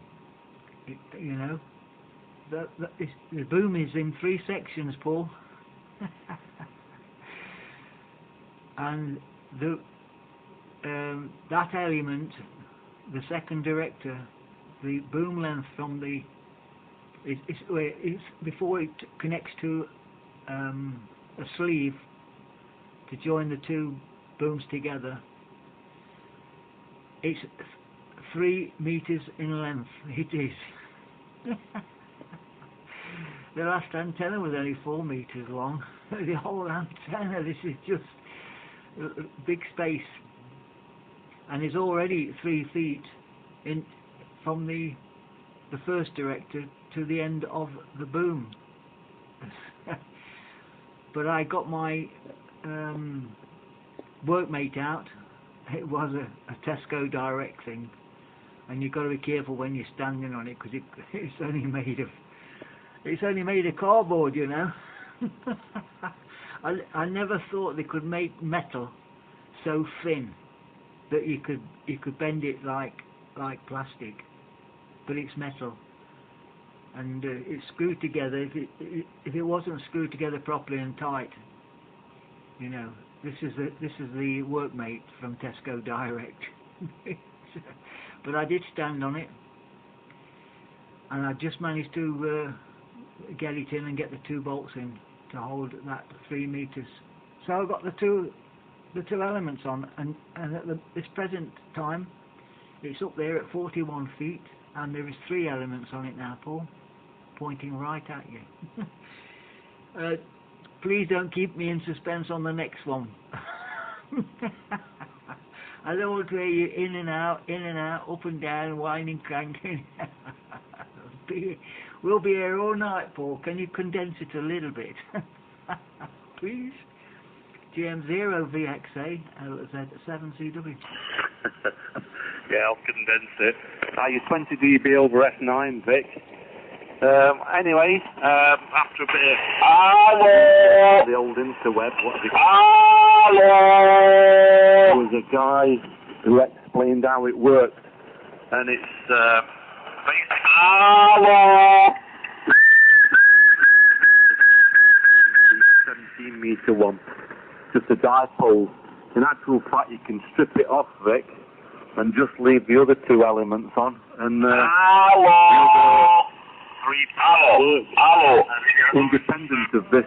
S1: you know. The boom is in 3 sections, Paul. And that element, the second director, the boom length from the it's before it connects to a sleeve to join the 2 booms together. It's 3 meters in length. It is. The last antenna was only 4 meters long. The whole antenna, this is just big space, and is already 3 feet in from the first director to the end of the boom. But I got my workmate out. It was a Tesco Direct thing, and you've got to be careful when you're standing on it, because it's only made of cardboard, you know. I never thought they could make metal so thin that you could bend it like plastic, but it's metal, and it's screwed together. If it wasn't screwed together properly and tight, you know, this is the workmate from Tesco Direct. But I did stand on it, and I just managed to get it in and get the 2 bolts in to hold that 3 meters. So I've got the two elements on, and at this present time it's up there at 41 feet, and there is 3 elements on it now, Paul, pointing right at you. Please don't keep me in suspense on the next one. I don't want to hear you in and out, up and down, whining, cranking. We'll be here all night, Paul. Can you condense it a little bit? Please? GM0VXA LZ7CW.
S4: Yeah, I'll condense it. You 20 dB over F9, Vic. Anyway, after a bit of the old interweb, there was a guy who explained how it worked, and it's basically 17-meter one, just a dipole. In actual fact, you can strip it off, Vic, and just leave the other 2 elements on, and independent of this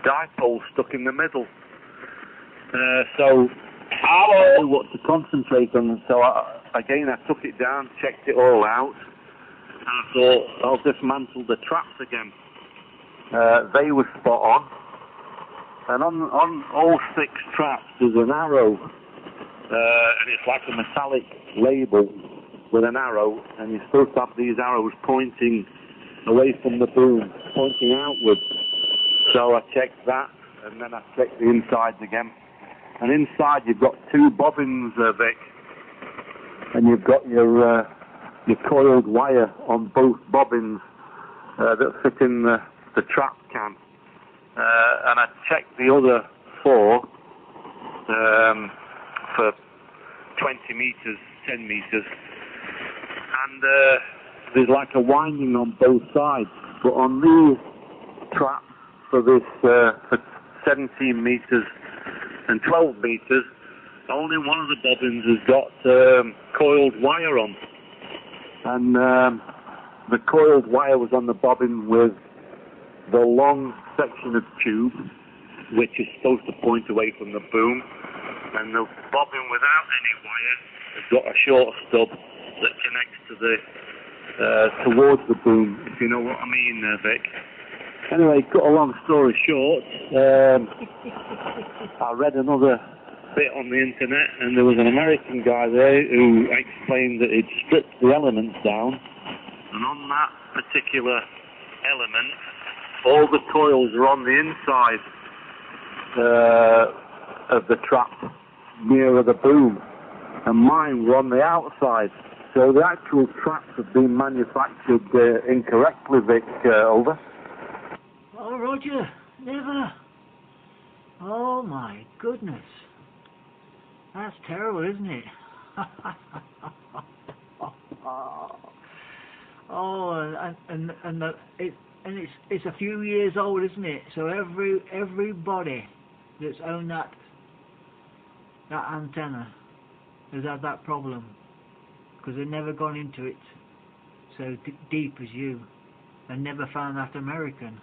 S4: dipole stuck in the middle. So I knew what to concentrate on, so I took it down, checked it all out, and I thought, I'll dismantle the traps again. They were spot on, and on all 6 traps there's an arrow, and it's like a metallic label with an arrow, and you're supposed to have these arrows pointing away from the boom, pointing outwards. So I checked that, and then I checked the insides again. And inside you've got 2 bobbins, Vic, and you've got your coiled wire on both bobbins that fit in the trap can. And I checked the other 4, for 20 metres, 10 metres, and there's like a winding on both sides, but on these traps for this for 17 metres and 12 metres, only one of the bobbins has got coiled wire on, and the coiled wire was on the bobbin with the long section of tube, which is supposed to point away from the boom, and the bobbin without any wire has got a short stub that connects to the towards the boom, if you know what I mean, Vic. Anyway, cut a long story short, I read another bit on the internet, and there was an American guy there who explained that he'd stripped the elements down, and on that particular element, all the coils are on the inside of the trap nearer the boom, and mine were on the outside. So the actual traps have been manufactured incorrectly, Vic. Over.
S1: Oh, Roger, never. Oh my goodness, that's terrible, isn't it? Oh, and it's a few years old, isn't it? So everybody that's owned that antenna has had that problem, because they've never gone into it so deep as you, and never found that American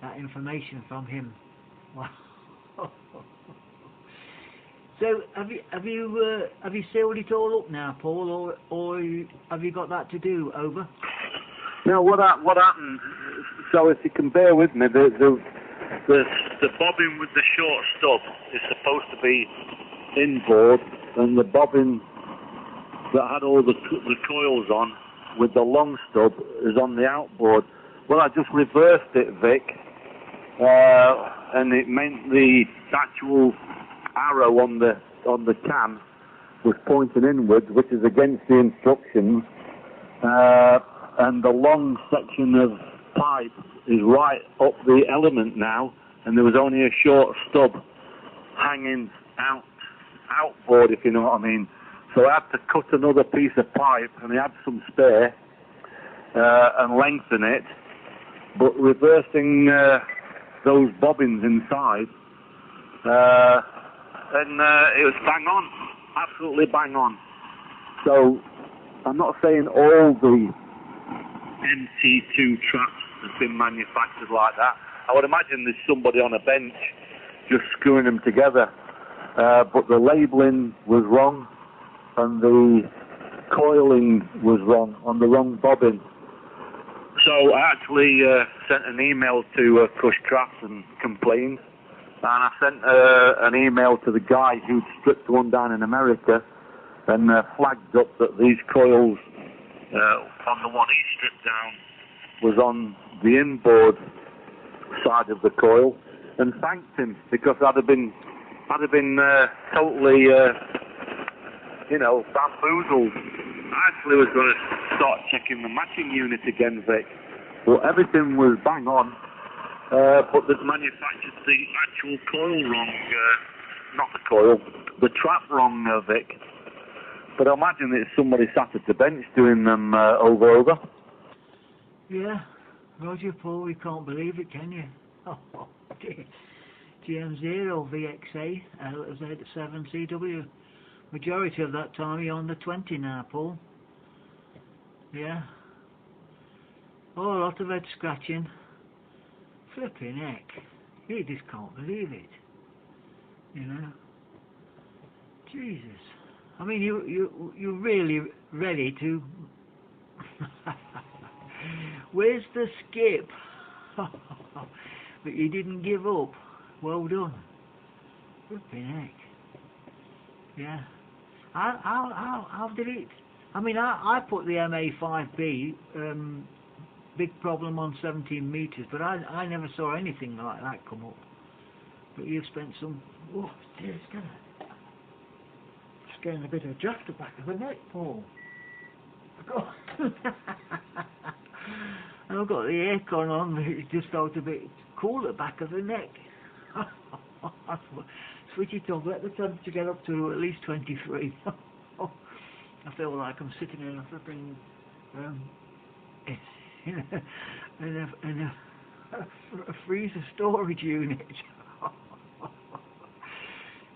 S1: that information from him. Wow. So have you sealed it all up now, Paul, or have you got that to do? Over.
S4: No, what happened? So if you can bear with me, the bobbin with the short stub is supposed to be inboard, and the bobbin that had all the coils on with the long stub is on the outboard. Well, I just reversed it, Vic, and it meant the actual arrow on the cam was pointing inwards, which is against the instructions, and the long section of pipe is right up the element now, and there was only a short stub hanging outboard, if you know what I mean. So I had to cut another piece of pipe, and I had some spare, and lengthen it, but reversing those bobbins inside, and it was bang on, absolutely bang on. So I'm not saying all the MT2 traps have been manufactured like that. I would imagine there's somebody on a bench just screwing them together, but the labelling was wrong, and the coiling was wrong on the wrong bobbin. So I actually sent an email to Crush Crafts and complained, and I sent an email to the guy who'd stripped one down in America, and flagged up that these coils on the one he stripped down was on the inboard side of the coil, and thanked him, because I'd have been totally bamboozled. I actually was going to start checking the matching unit again, Vic. Well, everything was bang on, but they'd manufactured the actual coil wrong. Not the coil, the trap wrong, Vic. But I imagine it's somebody sat at the bench doing them over.
S1: Yeah, Roger, Paul, you can't believe it, can you? Oh, GM0 VXA LZ7CW. Majority of that time you're on the 20 now, Paul. Yeah. Oh, a lot of head scratching. Flipping heck. You just can't believe it. You know. Jesus. I mean, you're really ready to... Where's the skip? But you didn't give up. Well done. Flipping heck. Yeah. How did it... I mean, I put the MA5B big problem on 17 metres, but I never saw anything like that come up. But you've spent some... Oh, dear, it's getting a bit of draft at the back of the neck, Paul. I've got the aircon on, but it just felt a bit cool at the back of the neck. Switch it off, let the temperature get up to at least 23. I feel like I'm sitting in a flipping in a freezer storage unit.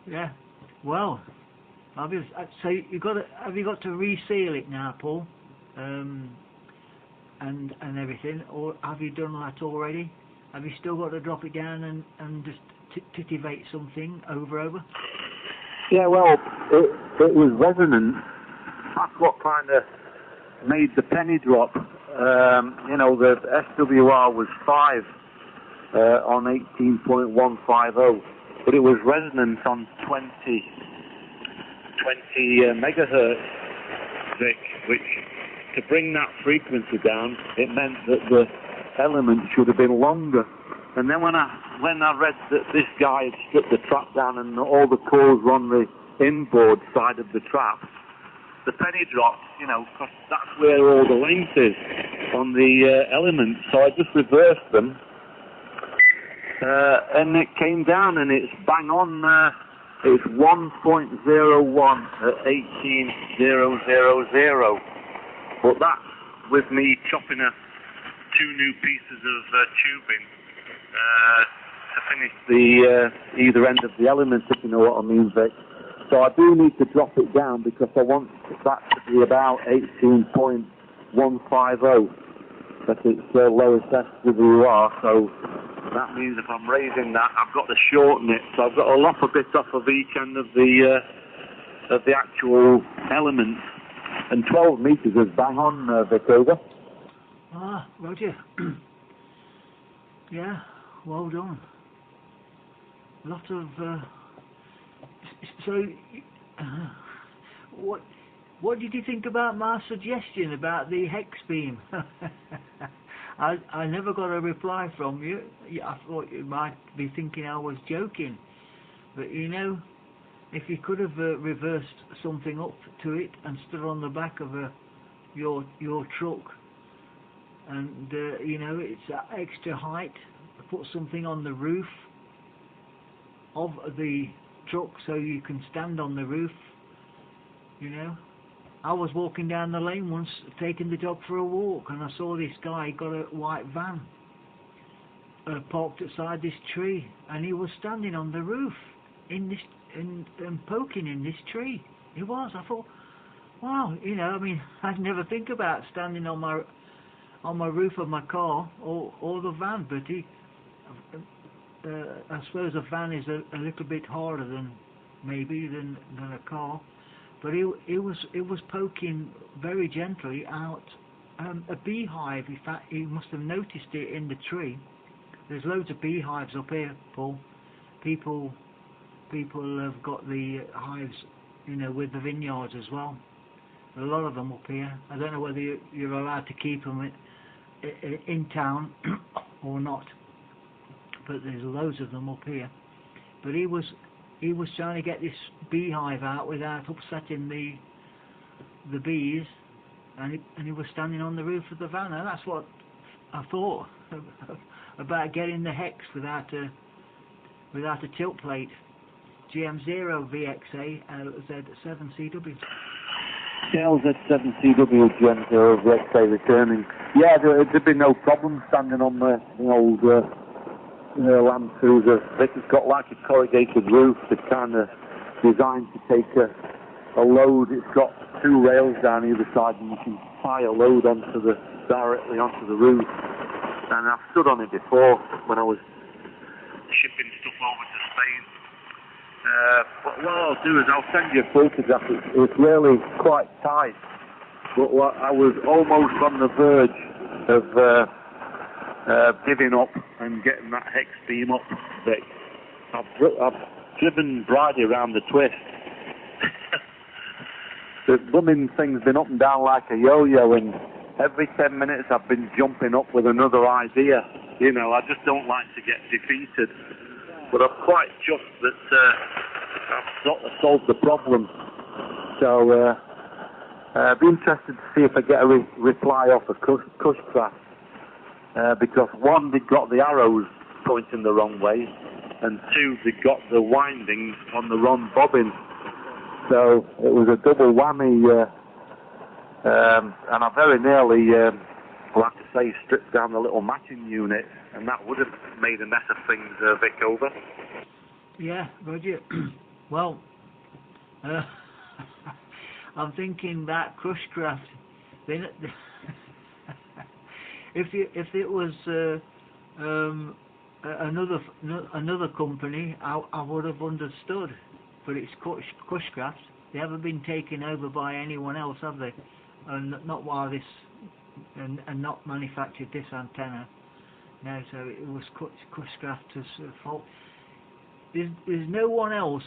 S1: Yeah. Well, obviously, so have you got to reseal it now, Paul? And everything, or have you done that already? Have you still got to drop it down and just titivate something over?
S4: Yeah, well, it was resonant. That's what kind of made the penny drop. You know, the SWR was 5 on 18.150, but it was resonant on 20 megahertz, Vic, which, to bring that frequency down, it meant that the element should have been longer. And then when I read that this guy had stripped the trap down and all the cores were on the inboard side of the trap, the penny dropped, you know, because that's where all the length is on the elements. So I just reversed them, and it came down, and it's bang on. It's 1.01 at 18,000. But that's with me chopping 2 new pieces of tubing to finish the either end of the element, if you know what I mean, Vic. So I do need to drop it down because I want that to be about 18.150. That's its lowest SWR. So that means if I'm raising that, I've got to shorten it. So I've got to lop a bit off of each end of the actual element. And 12 meters is bang on, Vic, over.
S1: Ah, Roger. Yeah, well done. A lot of. So, what did you think about my suggestion about the hex beam? I never got a reply from you. I thought you might be thinking I was joking, but you know, if you could have reversed something up to it and stood on the back of your truck, and you know, it's extra height, put something on the roof of the truck so you can stand on the roof, you know. I was walking down the lane once taking the dog for a walk, and I saw this guy got a white van parked outside this tree, and he was standing on the roof in this and poking in this tree. He was. I thought, wow, you know, I mean, I'd never think about standing on my roof of my car or the van, but I suppose a van is a little bit harder than a car, but it was poking very gently out a beehive. In fact, he must have noticed it in the tree. There's loads of beehives up here, Paul. People have got the hives, you know, with the vineyards as well. A lot of them up here. I don't know whether you're allowed to keep them in town or not, but there's loads of them up here. But he was trying to get this beehive out without upsetting the bees, and he was standing on the roof of the van, and that's what I thought about getting the hex without a tilt plate. GM0 VXA LZ7CW.
S4: LZ7CW GM0 VXA returning. Yeah, there'd be no problem standing on the old Land Cruiser. It's got like a corrugated roof. It's kind of designed to take a load. It's got 2 rails down either side, and you can tie a load directly onto the roof. And I've stood on it before when I was shipping stuff over to Spain. But what I'll do is I'll send you a photograph. It's really quite tight, but I was almost on the verge of giving up and getting that hex beam up. I've driven Bridie around the twist. The blooming thing's been up and down like a yo-yo, and every 10 minutes I've been jumping up with another idea. You know, I just don't like to get defeated. But I'm quite chuffed that I've sort of solved the problem. So I'd be interested to see if I get a reply off of Cushcraft. Because one, they got the arrows pointing the wrong way, and 2, they got the windings on the wrong bobbin. So it was a double whammy, and I very nearly, I'll have to say, stripped down the little matching unit, and that would have made a mess of things, Vic, over.
S1: Yeah, Roger. Well, I'm thinking that Crushcraft. If it was another company, I would have understood. But it's Crushcraft. They haven't been taken over by anyone else, have they? And not while this, and not manufactured this antenna. No, so it was Crushcraft's fault. There's no one else,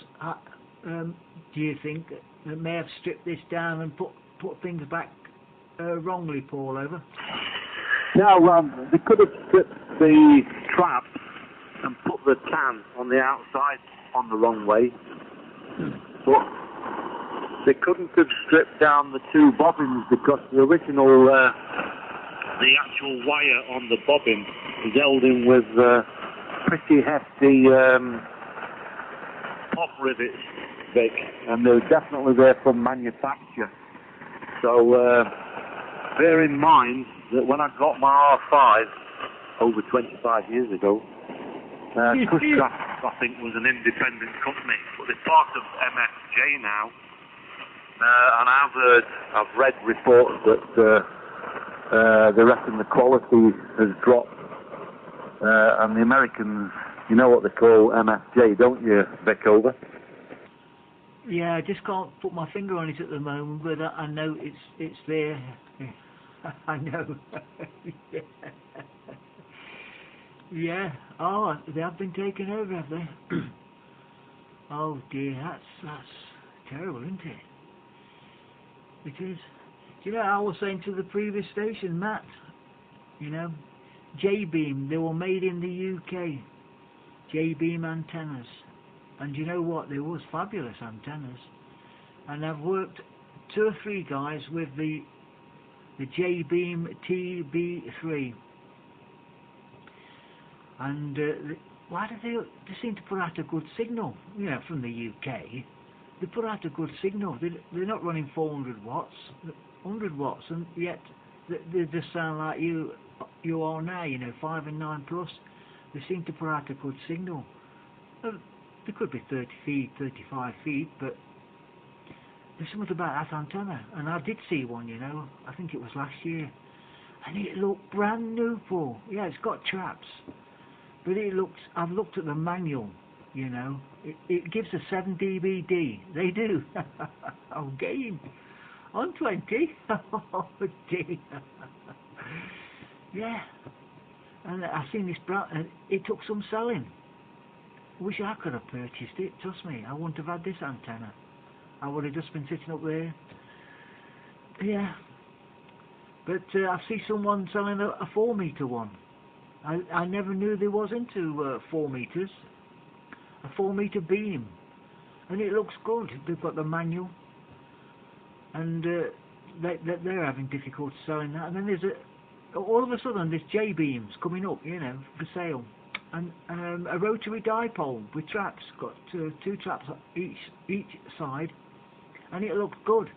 S1: do you think, that may have stripped this down and put things back wrongly, Paul, over?
S4: No, they could have stripped the trap and put the can on the outside on the wrong way, but they couldn't have stripped down the 2 bobbins because the original, the actual wire on the bobbin is held in with pretty hefty pop rivets, Vic, and they're definitely there from manufacture. So bear in mind that when I got my R5 over 25 years ago, Crushcraft, I think, was an independent company, but they're part of MFJ now. And I've read reports that they reckon the quality has dropped, and the Americans, you know what they call MFJ, don't you, Vic, over?
S1: Yeah, I just can't put my finger on it at the moment, but I know it's there. I know. Yeah. Oh, they have been taken over, have they? Oh dear, that's terrible, isn't it? It is. Do you know, I was saying to the previous station, Matt, you know, J-Beam, they were made in the UK. J-Beam antennas. And you know what? They was fabulous antennas. And I've worked 2 or 3 guys with the J-Beam TB3. And why do they seem to put out a good signal? You know, from the UK. They put out a good signal. They're not running 400 watts, 100 watts, and yet they just sound like you are now, you know, 5 and 9 plus. They seem to put out a good signal. They could be 30 feet, 35 feet, but there's something about that antenna. And I did see one, you know, I think it was last year. And it looked brand new, Paul. Yeah, it's got traps. But it looks, I've looked at the manual, you know. It gives a 7 dBd. They do. Oh, game. On 20. Oh, dear. Yeah. And I've seen this brown, it took some selling. Wish I could have purchased it, trust me. I wouldn't have had this antenna. I would have just been sitting up there. Yeah. But I see someone selling a 4 meter one. I never knew there was into 4 meters. A 4 meter beam. And it looks good. They've got the manual. And they're having difficulty selling that. And then there's all of a sudden there's J-beams coming up, you know, for sale. And a rotary dipole with traps. Got 2 traps each side. And it looks good.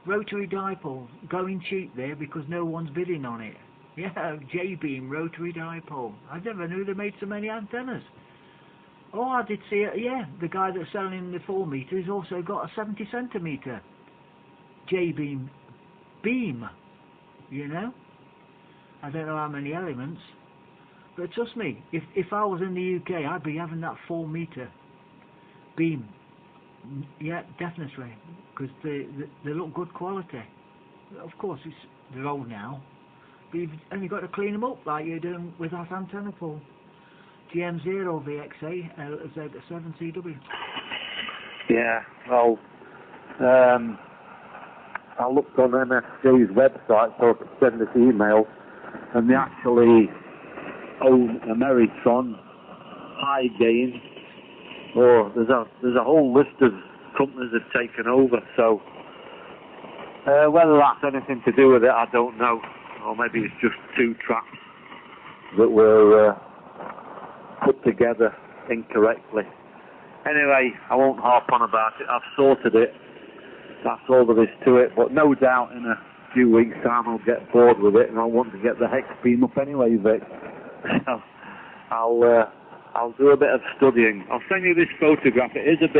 S1: Rotary dipole. Going cheap there because no one's bidding on it. Yeah, J-beam rotary dipole. I never knew they made so many antennas. Oh, I did see it. Yeah, the guy that's selling the 4 meter has also got a 70 centimeter J-beam beam. You know, I don't know how many elements, but trust me, if I was in the UK, I'd be having that 4 meter beam. Yeah, definitely, because they look good quality. Of course, they're old now. But you've only got to clean them up like you're doing with that antenna, Paul. GM0 VXA LZ7CW.
S4: Yeah, well, I looked on MFJ's website so I could send this email, and they actually own a Meritron, High Gain, or there's a whole list of companies that have taken over, so whether that's anything to do with it, I don't know. Or maybe it's just 2 traps that were put together incorrectly. Anyway, I won't harp on about it. I've sorted it. That's all there is to it. But no doubt in a few weeks' time I'll get bored with it and I'll want to get the hex beam up anyway, Vic. So I'll do a bit of studying. I'll send you this photograph. It is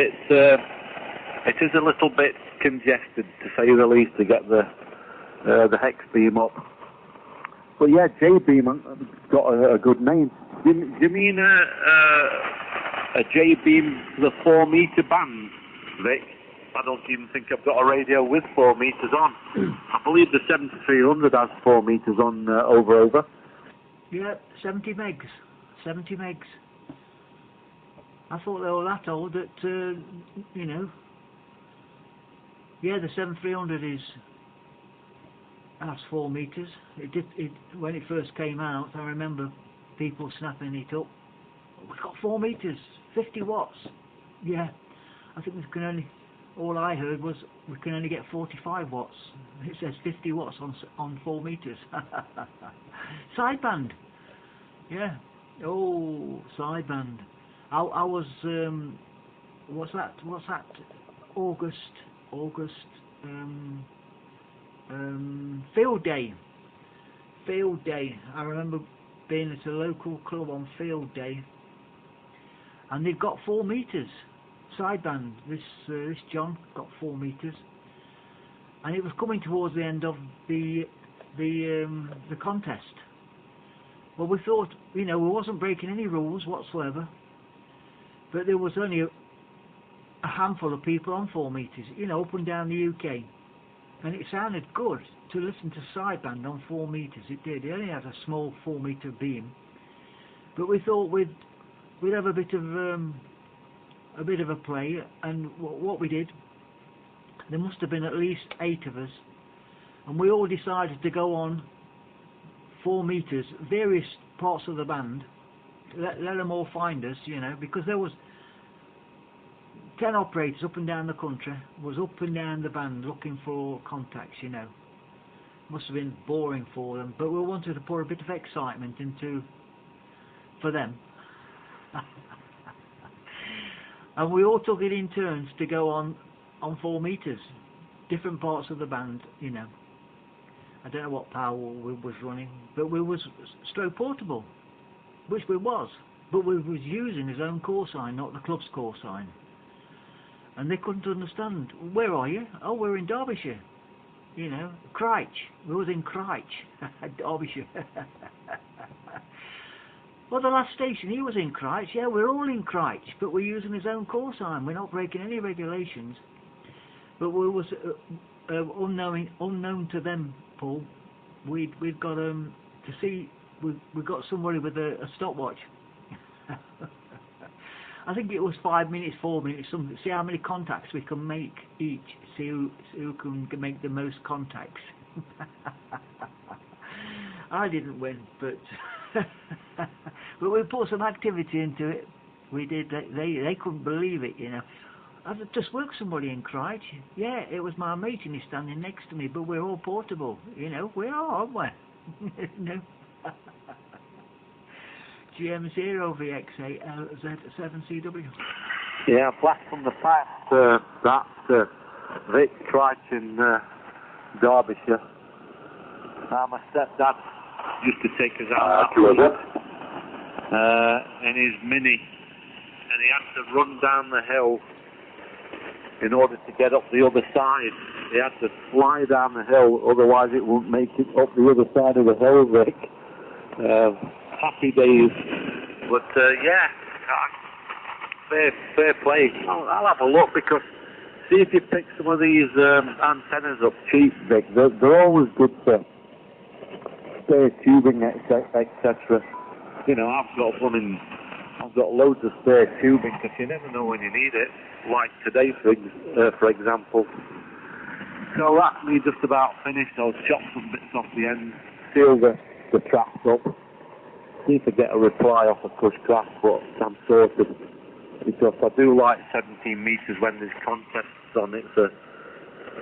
S4: a little bit congested, to say the least, to get the hex beam up. But yeah, J-beam got a good name. Do you mean a J-beam for the 4 metre band, Vic? I don't even think I've got a radio with 4 metres on. I believe the 7300 has 4 metres on over.
S1: Yeah, 70 megs. 70 megs. I thought they were that old that, you know. Yeah, the 7300 has 4 metres. When it first came out, I remember people snapping it up. We've got 4 metres, 50 watts. Yeah, I think we can only. All I heard was we can only get 45 watts. It says 50 watts on 4 metres. Sideband. Yeah. Oh, sideband. I was. What's that? August. Field day. Field day. I remember being at a local club on field day, and they've got 4 metres. Sideband. This John got 4 metres, and it was coming towards the end of the contest. Well, we thought, you know, we wasn't breaking any rules whatsoever, but there was only a handful of people on 4 metres, you know, up and down the UK, and it sounded good to listen to sideband on 4 metres. It did. It only had a small 4 metre beam, but we thought we'd have a bit of a play, and what we did, there must have been at least 8 of us, and we all decided to go on 4 metres, various parts of the band, let them all find us, you know, because there was 10 operators up and down the country, was up and down the band looking for contacts, you know. Must have been boring for them, but we wanted to put a bit of excitement for them. And we all took it in turns to go on 4 metres, different parts of the band, you know. I don't know what power we was running, but we was stroke portable, which we was, but we was using his own call sign, not the club's call sign. And they couldn't understand. Where are you? Oh, we're in Derbyshire. You know, Cryche. We was in Cryche, Derbyshire. Well, the last station, he was in Cryche. Yeah, we're all in Cryche, but we're using his own call sign. We're not breaking any regulations. But we was unknown to them, Paul. We've got to see. We've got somebody with a stopwatch. I think it was 5 minutes, 4 minutes, something. See how many contacts we can make each. See who can make the most contacts. I didn't win, but but we put some activity into it. We did. They couldn't believe it, you know. I've just worked somebody in Cryche. Yeah, it was my mate and he's standing next to me, but we're all portable, you know. We are, aren't we? No. GM0VX8LZ7CW.
S4: Yeah, blast from the past. That's Vic Cryche in Derbyshire. My stepdad used to take us out in his Mini, and he had to run down the hill in order to get up the other side. He had to fly down the hill, otherwise it wouldn't make it up the other side of the hill, Vic. Happy days. But yeah, fair play. I'll have a look, because see if you pick some of these antennas up cheap, Vic. They're always good for spare tubing, etc. You know, I've got loads of spare tubing, because you never know when you need it. Like today, for example. So that's me just about finished. I'll chop some bits off the end, seal the traps up. See if I get a reply off a push craft, but I'm sorted, because I do like 17 metres when there's contests on it. So,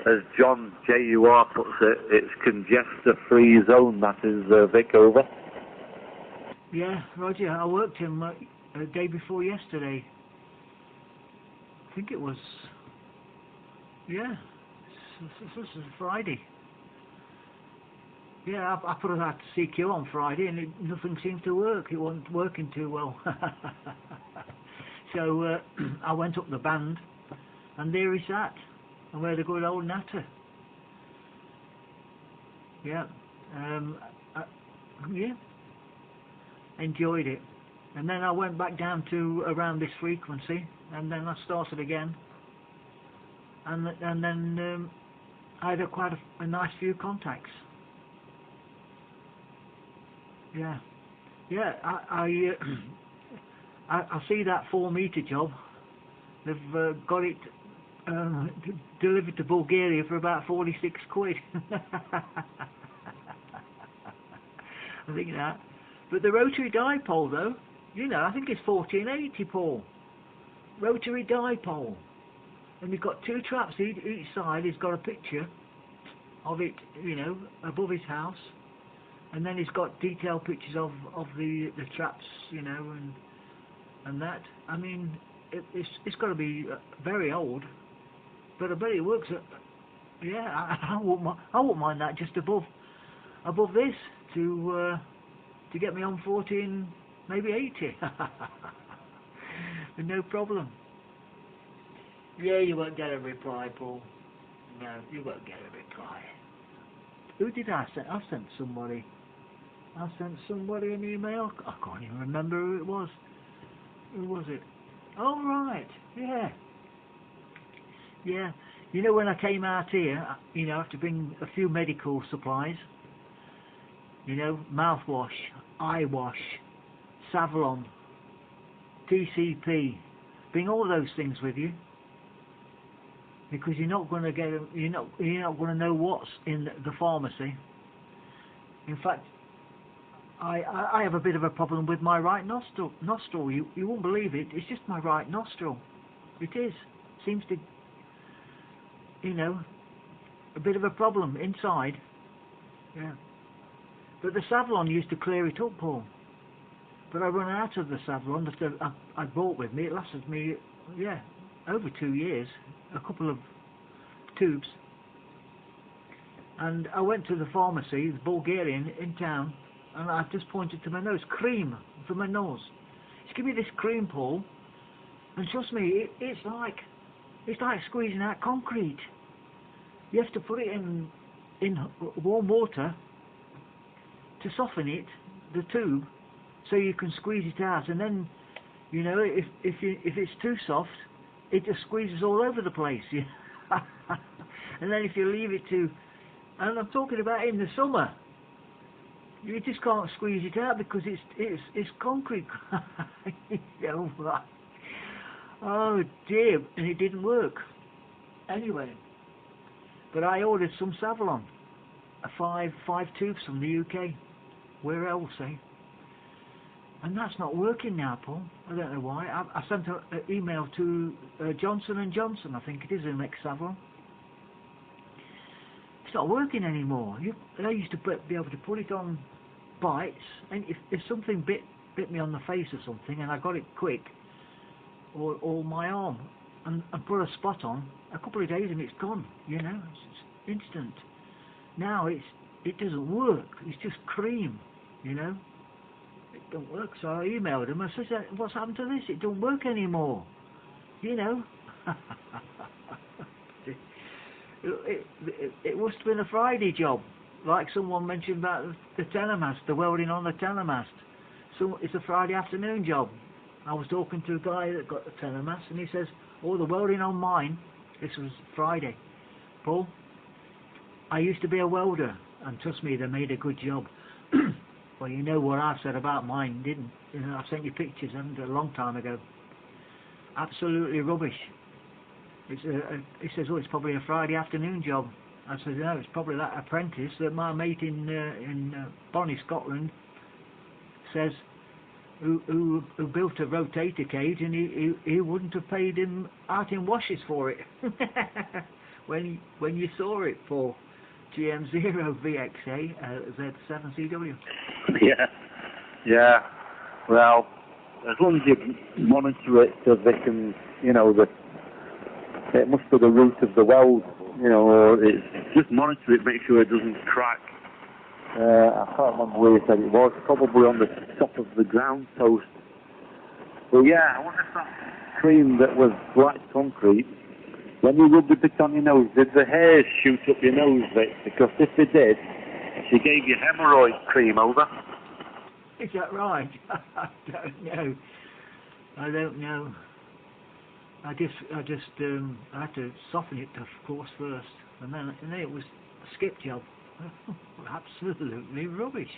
S4: as John JUR puts it, it's congestor-free zone. That is Vic, over.
S1: Yeah, Roger. I worked him day before yesterday. I think it was, yeah, this is Friday. Yeah, I put it out to CQ on Friday and nothing seemed to work. It wasn't working too well. So I went up the band and there he sat. And where the good old natter. Yeah. Yeah. Enjoyed it. And then I went back down to around this frequency and then I started again. And then I had quite a nice few contacts. Yeah, yeah. I see that 4 meter job. They've got it delivered to Bulgaria for about 46 quid. I think that. But the rotary dipole, though, you know, I think it's 1480, Paul. Rotary dipole, and we've got 2 traps each side. He's got a picture of it, you know, above his house. And then he's got detailed pictures of the traps, you know, and that. I mean, it's got to be very old, but I bet it works. Yeah, I wouldn't mind that just above this to get me on 14, maybe 80. No problem. Yeah, you won't get a reply, Paul. No, you won't get a reply. Who did I send? I sent somebody an email. I can't even remember who it was. Who was it? Oh, right. Yeah. Yeah. You know, when I came out here, you know, I have to bring a few medical supplies. You know, mouthwash, eye wash, Savlon, TCP. Bring all those things with you. Because you're not going to get them, you're not going to know what's in the pharmacy. In fact, I have a bit of a problem with my right nostril. You won't believe it. It's just my right nostril. It is. Seems to, you know, a bit of a problem inside. Yeah. But the Savlon used to clear it up, Paul. But I run out of the Savlon that I brought with me. It lasted me, yeah, over 2 years. A couple of tubes. And I went to the pharmacy, the Bulgarian, in town. And I just pointed to my nose, cream for my nose. Just give me this cream, Paul, and trust me, it's like squeezing out concrete. You have to put it in warm water to soften it, the tube, so you can squeeze it out. And then, you know, if it's too soft, it just squeezes all over the place. And then if you leave it to, and I'm talking about in the summer. You just can't squeeze it out because it's concrete. Oh dear, and it didn't work. Anyway, but I ordered some Savlon, five tubes from the UK. Where else, eh? And that's not working now, Paul. I don't know why. I sent an email to Johnson & Johnson, I think it is, who makes Savlon. It's not working anymore. I used to be able to put it on bites, and if something bit me on the face or something, and I got it quick, or my arm, and put a spot on, a couple of days and it's gone. You know, it's instant. Now it doesn't work. It's just cream. You know, it don't work. So I emailed him. I said, "What's happened to this? It don't work anymore." You know. It must have been a Friday job, like someone mentioned about the telemast, the welding on the telemast. So it's a Friday afternoon job. I was talking to a guy that got the telemast, and he says, "Oh, the welding on mine." This was Friday. Paul, I used to be a welder, and trust me, they made a good job. Well, you know what I said about mine, didn't you? Know, I sent you pictures, haven't I, a long time ago. Absolutely rubbish. He says, "Oh, it's probably a Friday afternoon job." I said, "No, it's probably that apprentice that my mate in Bonnie, Scotland, says who built a rotator cage, and he wouldn't have paid him out in washes for it." when you saw it for GM0 VXA Z7CW.
S4: Yeah. Well, as long as you monitor it so they can, you know, it must be the root of the weld, you know, or it's just monitor it, make sure it doesn't crack. I can't remember where you said it was, probably on the top of the ground post. But yeah, I wonder if that cream that was black concrete, when you rubbed it on your nose, did the hairs shoot up your nose, Vic? Because if they did, she gave you hemorrhoid cream over.
S1: Is that right? I don't know. I don't know. I had to soften it, of course, first, and then it was a skip job. Absolutely rubbish.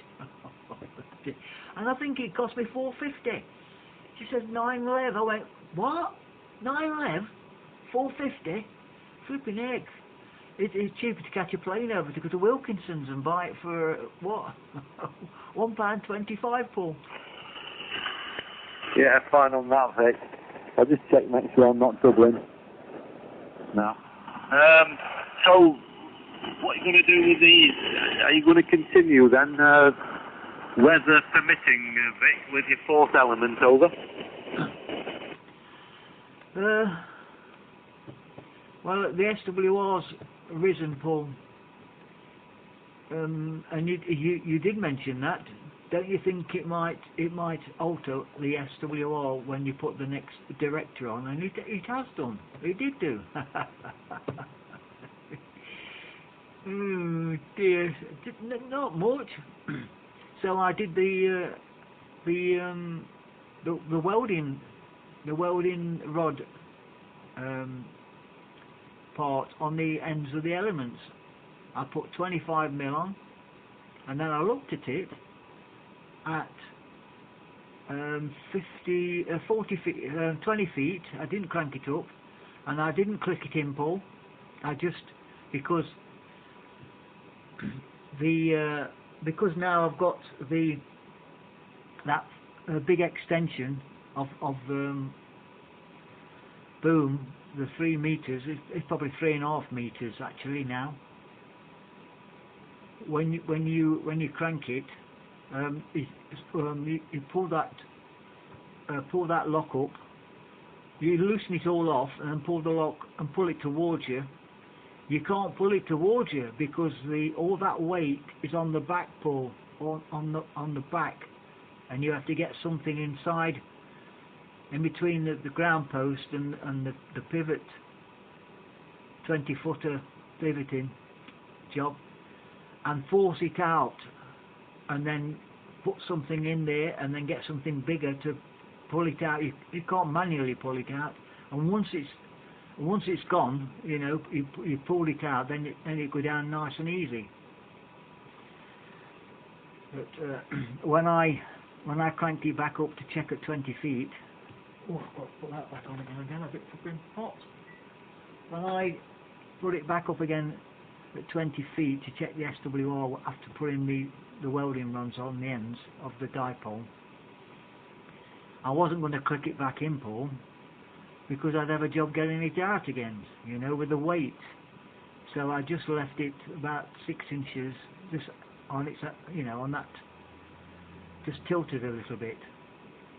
S1: And I think it cost me $4.50. She said 9 lev. I went, what? 9 lev? $4.50? Flipping egg. It's cheaper to catch a plane over to go to Wilkinson's and buy it for what? £1.25, Paul.
S4: Yeah, fine on that, Vic. I'll just check, make sure I'm not doubling. No. So, what are you going to do with these? Are you going to continue then, weather permitting, Vic, with your fourth element over?
S1: Well, the SWR's risen, Paul. And you did mention that. Don't you think it might alter the SWR when you put the next director on? And it has done. It did do. Oh dear, not much. So I did the welding rod part on the ends of the elements. I put 25mm on, and then I looked at it at 20 feet. I didn't crank it up, and I didn't click it in, Paul. I just because now I've got that big extension of boom, the 3 meters. It's probably 3.5 meters actually now. When you crank it, you pull that lock up. You loosen it all off and then pull the lock and pull it towards you. You can't pull it towards you because all that weight is on the back, Paul, on the back, and you have to get something inside, in between the ground post and the pivot, 20-footer pivoting job, and force it out, and then put something in there, and then get something bigger to pull it out. You can't manually pull it out, and once it's gone, you know, you pull it out, then it go down nice and easy. But when I cranked it back up to check at 20 feet, oh, I've got to put that back on again, a bit fucking hot. When I put it back up again at 20 feet to check the SWR after putting the welding rods on the ends of the dipole, I wasn't going to click it back in, Paul, because I'd have a job getting it out again, you know, with the weight. So I just left it about 6 inches, just on its, you know, on that, just tilted a little bit,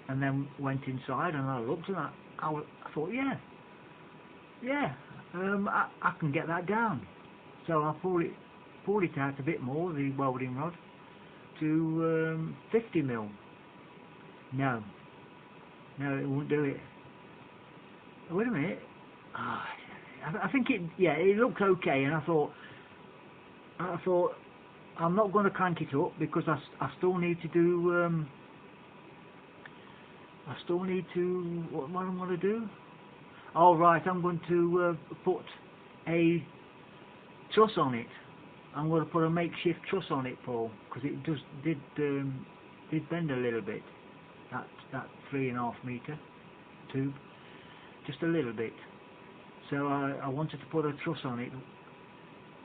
S1: and then went inside and I looked and I thought, I can get that down. So I pulled it out a bit more, the welding rod, to 50mm. No, it won't do it. Wait a minute. I think it looked okay, and I thought I'm not going to crank it up because I still need to do. What am I going to do? Oh right, I'm going to put a truss on it. I'm going to put a makeshift truss on it, Paul, because it did bend a little bit. That 3.5 meter tube, just a little bit. So I wanted to put a truss on it.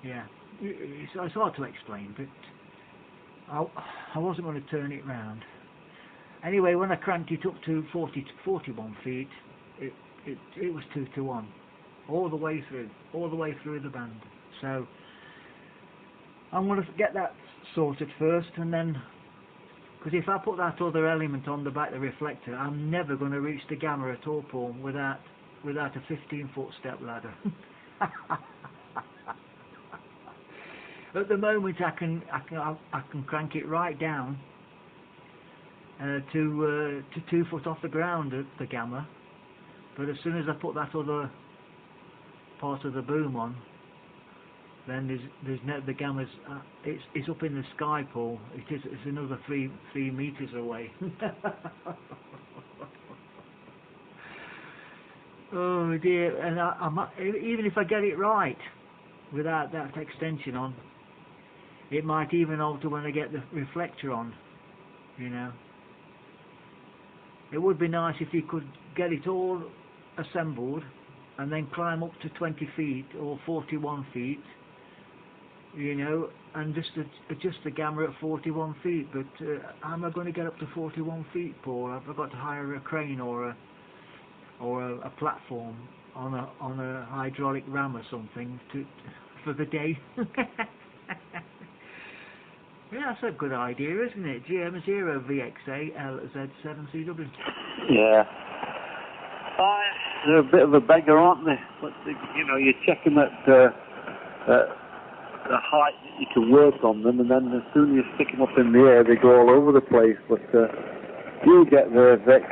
S1: Yeah, it's hard to explain, but I wasn't going to turn it round. Anyway, when I cranked it up to 41 feet, it was 2-to-1, all the way through the band. So I'm going to get that sorted first, and then Because if I put that other element on the back of the reflector, I'm never going to reach the gamma at all, Paul, without a 15-foot step ladder. At the moment, I can crank it right down to 2 foot off the ground at the gamma. But as soon as I put that other part of the boom on, then the gamma's it's up in the sky, Paul. It's another 3 meters away. Oh dear! And even if I get it right without that extension on, it might even alter when I get the reflector on. You know, it would be nice if you could get it all assembled and then climb up to 20 feet or 41 feet. You know, and just adjust the gamma at 41 feet. But how am I going to get up to 41 feet, Paul? I've got to hire a crane or a platform on a hydraulic ram or something for the day. Yeah, that's a good idea, isn't it? GM0 VXA LZ7CW.
S4: Yeah. They're a bit of a beggar, aren't they? But you know, you're checking that the height that you can work on them, and then as soon as you stick them up in the air, they go all over the place. But you'll get there, Vic.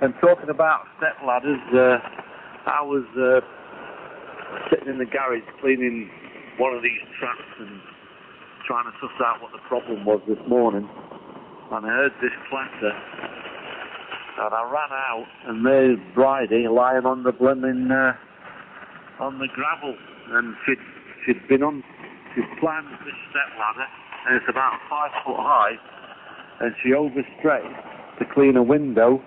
S4: And talking about step ladders, I was sitting in the garage cleaning one of these traps and trying to suss out what the problem was this morning, and I heard this clatter, and I ran out, and there's Bridie lying on the blooming on the gravel, and she'd climbed this step ladder, and it's about 5 foot high, and she overstretched to clean a window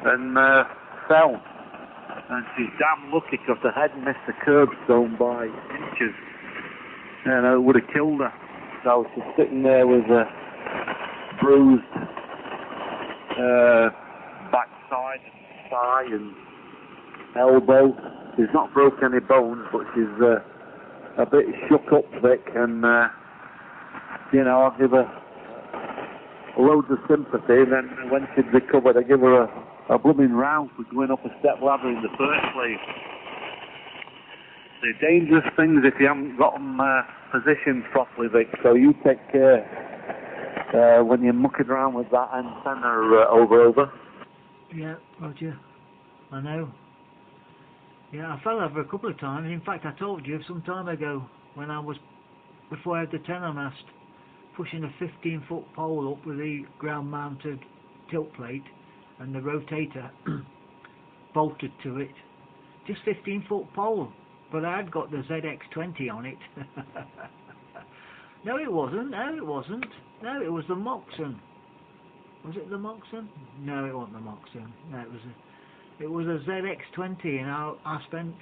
S4: and fell. And she's damn lucky because the head missed the curbstone by inches. And it would have killed her. So she's sitting there with a bruised backside and thigh and elbow. She's not broke any bones, but she's a bit shook up, Vic, and you know, I'll give her loads of sympathy. And then when she'd recovered, I give her a blooming round for going up a step ladder in the first place. They're dangerous things if you haven't got them positioned properly, Vic. So you take care when you're mucking around with that antenna over.
S1: Yeah, Roger. I know. Yeah, I fell over a couple of times. In fact, I told you some time ago when before I had the tenor mast, pushing a 15-foot pole up with the ground-mounted tilt plate and the rotator bolted to it. Just 15-foot pole, but I had got the ZX20 on it. No, it wasn't. No, it wasn't. No, it was the Moxon. Was it the Moxon? No, it wasn't the Moxon. No, it was a ZX20, and I spent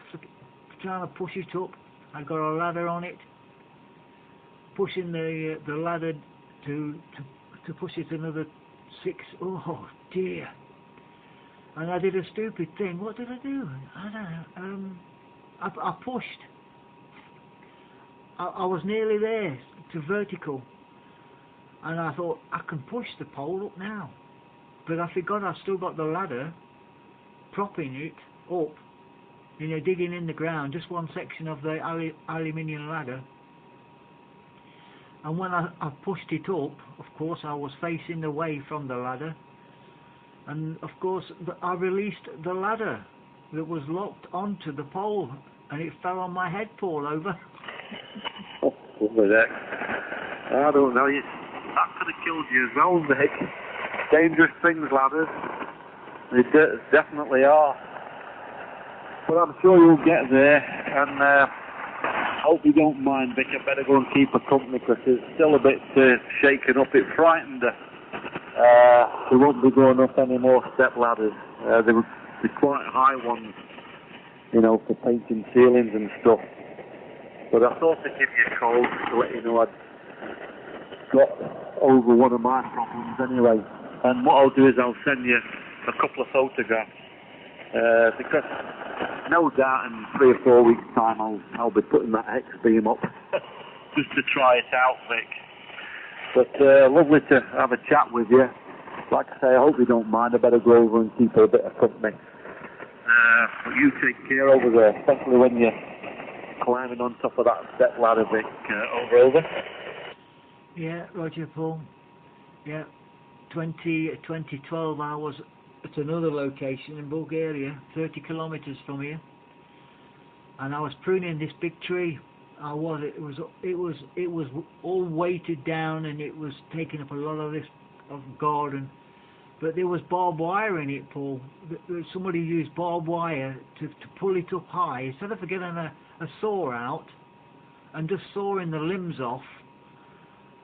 S1: trying to push it up. I got a ladder on it, pushing the ladder to push it another 6. Oh dear! And I did a stupid thing. What did I do? I don't know. I pushed. I was nearly there to vertical, and I thought I can push the pole up now, but I forgot I've still got the ladder propping it up, you know, digging in the ground, just one section of the aluminium ladder. And when I pushed it up, of course I was facing away from the ladder, and of course I released the ladder that was locked onto the pole, and it fell on my head, Paul, over.
S4: Oh, over that. I don't know, that could have killed you as well, Vic. Dangerous things, ladders. They definitely are. But I'm sure you'll get there, and hope you don't mind, Vic. I better go and keep her company because it's still a bit shaken up. It frightened her. They won't be going up any more step ladders. They're quite high ones, you know, for painting ceilings and stuff. But I thought I'd give you a call to let you know I'd got over one of my problems anyway. And what I'll do is I'll send you a couple of photographs, because no doubt in 3 or 4 weeks' time I'll be putting that X-beam up just to try it out, Vic. But lovely to have a chat with you. Like I say, I hope you don't mind. I better go over and keep a bit of company. But you take care over there, especially when you're climbing on top of that step ladder, Vic. Over.
S1: Yeah, Roger, Paul. Yeah, 2012 I was at another location in Bulgaria, 30 kilometers from here, and I was pruning this big tree. It was all weighted down, and it was taking up a lot of this garden. But there was barbed wire in it, Paul. Somebody used barbed wire to pull it up high. Instead of getting a saw out and just sawing the limbs off,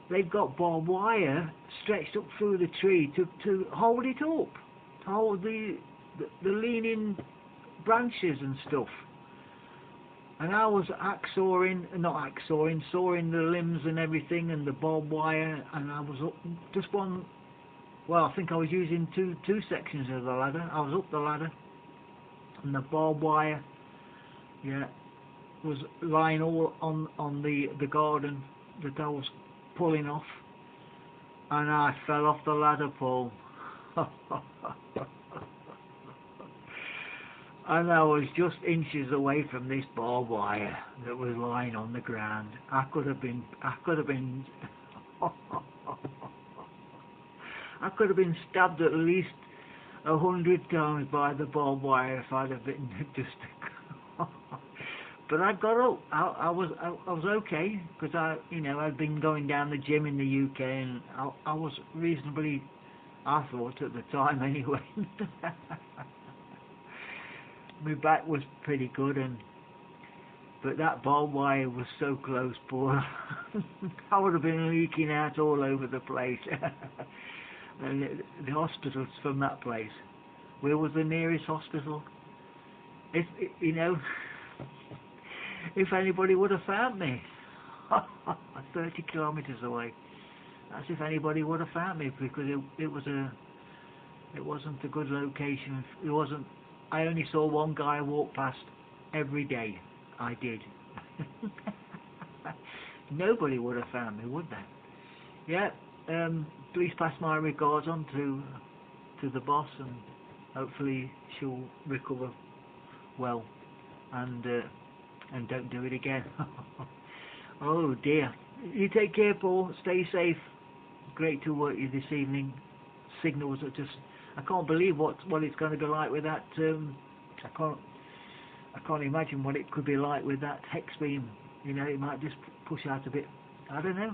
S1: they've got barbed wire stretched up through the tree to hold it up, to hold the leaning branches and stuff. And I was sawing the limbs and everything, and the barbed wire, and I was up just one. Well, I think I was using two sections of the ladder. I was up the ladder, and the barbed wire, was lying all on the garden that I was pulling off, and I fell off the ladder, Paul. And I was just inches away from this barbed wire that was lying on the ground. I could have been stabbed at least 100 times by the barbed wire if I'd have been just. But I got up. I was okay, because I'd been going down the gym in the UK, and I was reasonably, I thought at the time anyway. My back was pretty good, but that barbed wire was so close, Paul. I would have been leaking out all over the place. And the hospitals from that place. Where was the nearest hospital? If anybody would have found me, 30 kilometers away. That's if anybody would have found me, because it wasn't a good location. It wasn't. I only saw one guy walk past every day. I did. Nobody would have found me, would they? Yeah. Please pass my regards on to the boss, and hopefully she'll recover well and don't do it again. Oh dear. You take care, Paul. Stay safe. Great to work with you this evening. Signals are just. I can't believe what it's going to be like with that. I can't imagine what it could be like with that hex beam. It might just push out a bit. I don't know.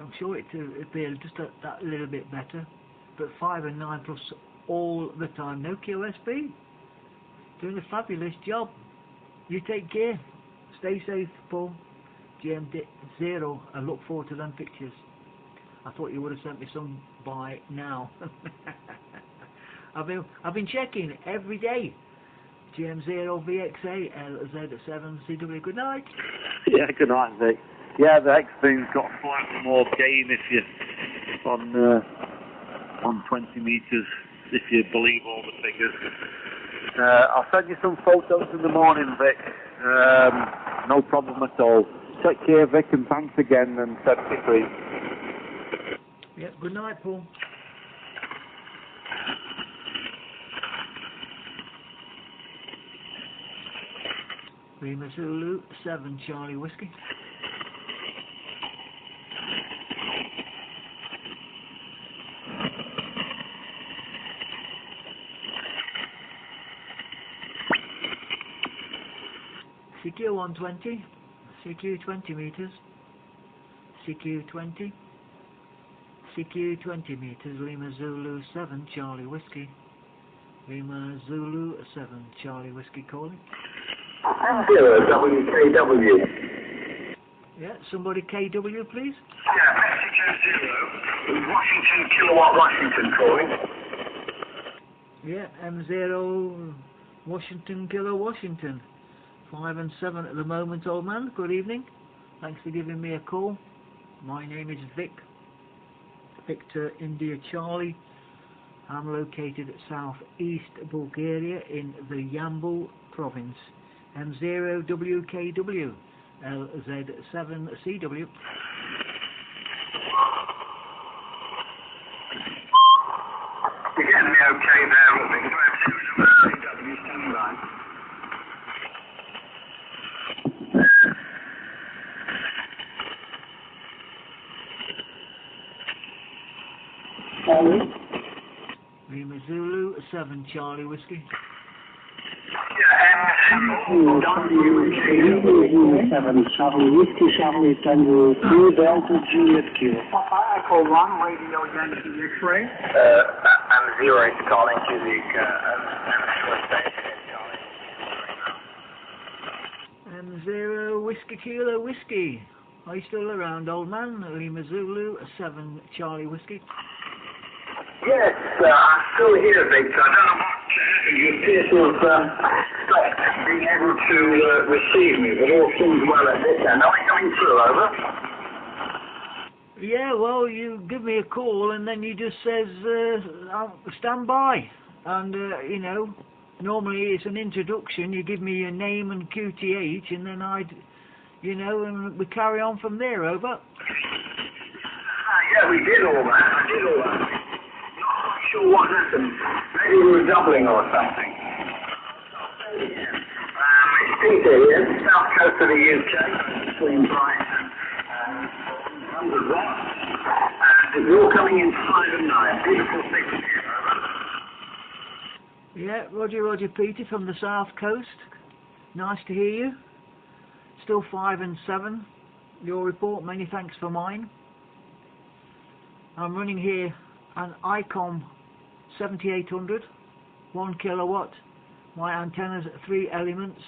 S1: I'm sure it'd be just that little bit better. But 5 and 9 plus all the time. No QSB. Doing a fabulous job. You take care. Stay safe, Paul. GM0. I look forward to them pictures. I thought you would have sent me some by now. I've been checking every day. GM0 VXA LZ7 CW. Good night.
S4: Yeah, good night, Vic. Yeah, the X-Beam's got slightly more gain if you're on 20 metres, if you believe all the figures. I'll send you some photos in the morning, Vic. No problem at all. Take care, Vic, and thanks again, and 73.
S1: Yeah, good night, Paul. Lima Zulu 7 Charlie Whiskey. CQ 120, CQ 20 meters, CQ 20, CQ 20 meters, Lima Zulu 7 Charlie Whiskey, Lima Zulu 7 Charlie Whiskey calling.
S2: 0 WKW.
S1: Yeah, somebody KW please.
S2: Yeah, Mexico 0, Washington, Kilowatt Washington calling.
S1: Yeah, M0 Washington, Kilo Washington. 5 and 7 at the moment, old man. Good evening. Thanks for giving me a call. My name is Vic. Victor India Charlie. I'm located at southeast Bulgaria in the Yambul province. M0 WKW LZ7CW.
S2: okay there, I think. CW standing by.
S1: Lima Zulu 7 Charlie Whiskey.
S3: Zulu 7 Charlie Whiskey, Charlie Tango 2 Delta Juliet Kilo.
S2: Papa Echo 1, Radio Yankee X-ray. I'm 0 calling to the
S1: M0 Whiskey Kilo Whiskey. Are you still around, old man? Lima Zulu 7 Charlie Whiskey.
S2: Yes, I'm still here, Victor. I don't know what happened. You appear to have stopped being able to receive me, but all seems well at this end. Are we coming through, over?
S1: Yeah, well, you give me a call and then you just says, I'll stand by. And, you know, normally it's an introduction. You give me your name and QTH and then I'd, you know, and we carry on from there, over.
S2: Yeah, we did all that. I did all that. Sure what happened. Maybe we were doubling or something. It's Peter here, south coast of the UK, between Brighton and 100 watts. And you're coming in 5 and 9. Beautiful signal here, over.
S1: Yeah, Roger, Peter from the south coast. Nice to hear you. Still 5 and 7. Your report, many thanks for mine. I'm running here an ICOM 7800, 1 kilowatt. My antenna's 3 elements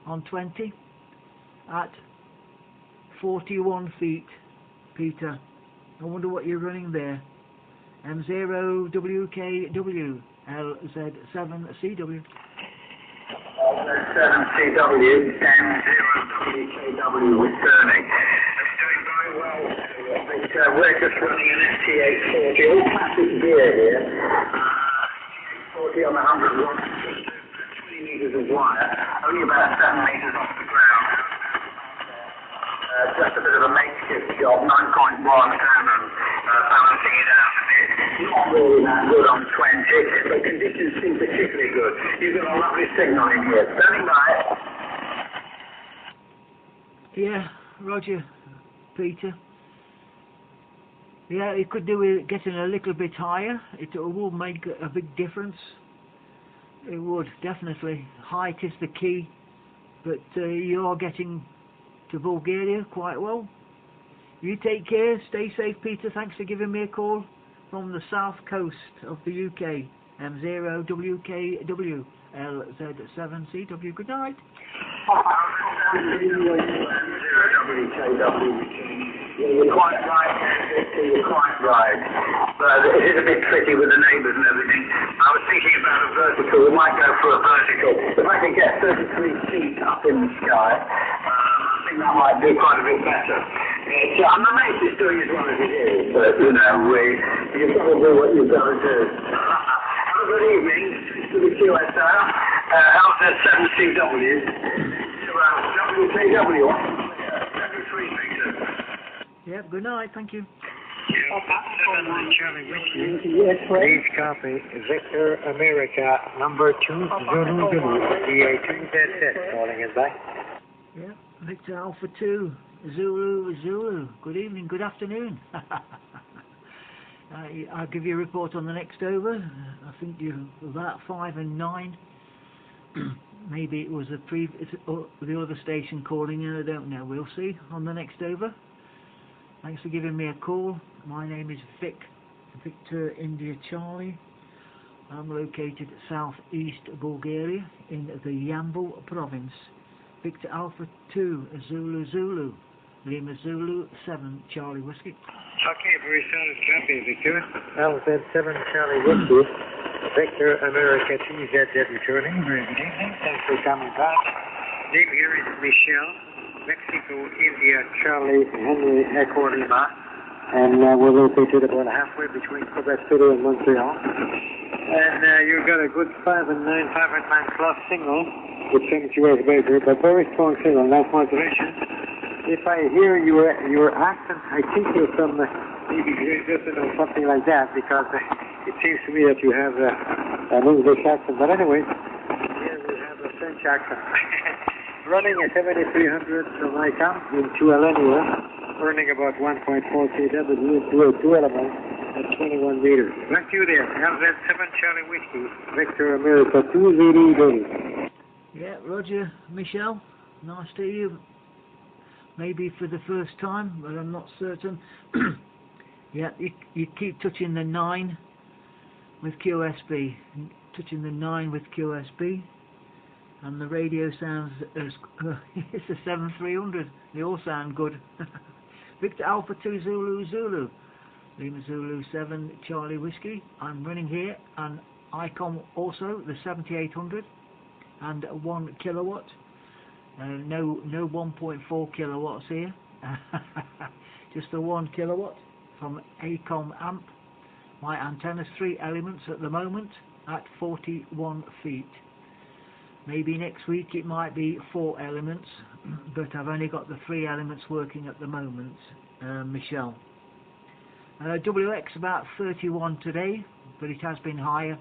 S1: on 20 at 41 feet, Peter. I wonder what you're running there. M0WKW LZ7CW.
S2: LZ7CW, M0WKW returning. It's doing very well. We're just running an ST840, all classic gear here. ST840 on 100 watts, 20 metres of wire, only about 7 metres off the ground. Just a bit of a makeshift job, 9.1 Canon, balancing it out a bit. Not really that good on 20, but conditions seem particularly good. You've got a lovely signal in here. Standing by.
S1: Yeah, Roger, Peter. Yeah, it could do with getting a little bit higher. It will make a big difference. It would, definitely. Height is the key. But you are getting to Bulgaria quite well. You take care. Stay safe, Peter. Thanks for giving me a call from the south coast of the UK. M0WKW LZ7CW. Good night.
S2: You're quite right, you're quite right. But it is a bit tricky with the neighbours and everything. I was thinking about a vertical. We might go for a vertical. If I can get 33 feet up in the sky, I think that might do quite a bit better. I'm amazed it's doing as well as it is, but, you know, you've got to do what you've got to do. Have a good evening to the QSR, LZ7CW, to WKW, 73 meters.
S1: Yep, good night, thank you.
S5: Charlie Whiskey, please copy Victor America number 2 Zulu Zulu, DA2ZZ calling us back.
S1: Yep, Victor Alpha 2 Zulu. Good evening, good afternoon. I'll give you a report on the next over. I think you're about 5 and 9. Maybe it was the other station calling in, I don't know. We'll see on the next over. Thanks for giving me a call. My name is Victor India Charlie. I'm located southeast Bulgaria in the Yambu province. Victor Alpha 2 Zulu Zulu. Lima Zulu 7 Charlie Whiskey.
S5: Okay, very soon copy, Victor. LZ7 Charlie Whiskey. Victor America 2ZZ returning. Very good evening. Thanks for coming back. Name here is Michelle. Mexico, India, Charlie, Henry, Echo, Lima. And we're located about halfway between Quebec City and Montreal. And you've got a good 5 and 9 plus signal, which seems to work very good, but very strong signal, nice modulation. If I hear your accent, I think you're from maybe Great Britain or something like that, because It seems to me that you have an English accent, but anyway, here we have a French accent. Running a 7300 from ICOM in 2 linear, earning about 1.4 kW with 2 elements at 21 meters. Back to you there. LZ7 Charlie Whiskey, Victor America 280.
S1: Yeah, Roger, Michelle, nice to hear you. Maybe for the first time, but I'm not certain. Yeah, you keep touching the 9 with QSB. Touching the 9 with QSB. And the radio sounds as... it's a 7300. They all sound good. Victor Alpha 2 Zulu Zulu. Lima Zulu 7 Charlie Whiskey. I'm running here. And ICOM also, the 7800. And 1 kilowatt. No 1.4 kilowatts here. Just the 1 kilowatt from ACOM amp. My antenna's 3 elements at the moment at 41 feet. Maybe next week it might be 4 elements, but I've only got the 3 elements working at the moment, Michelle. WX about 31 today, but it has been higher.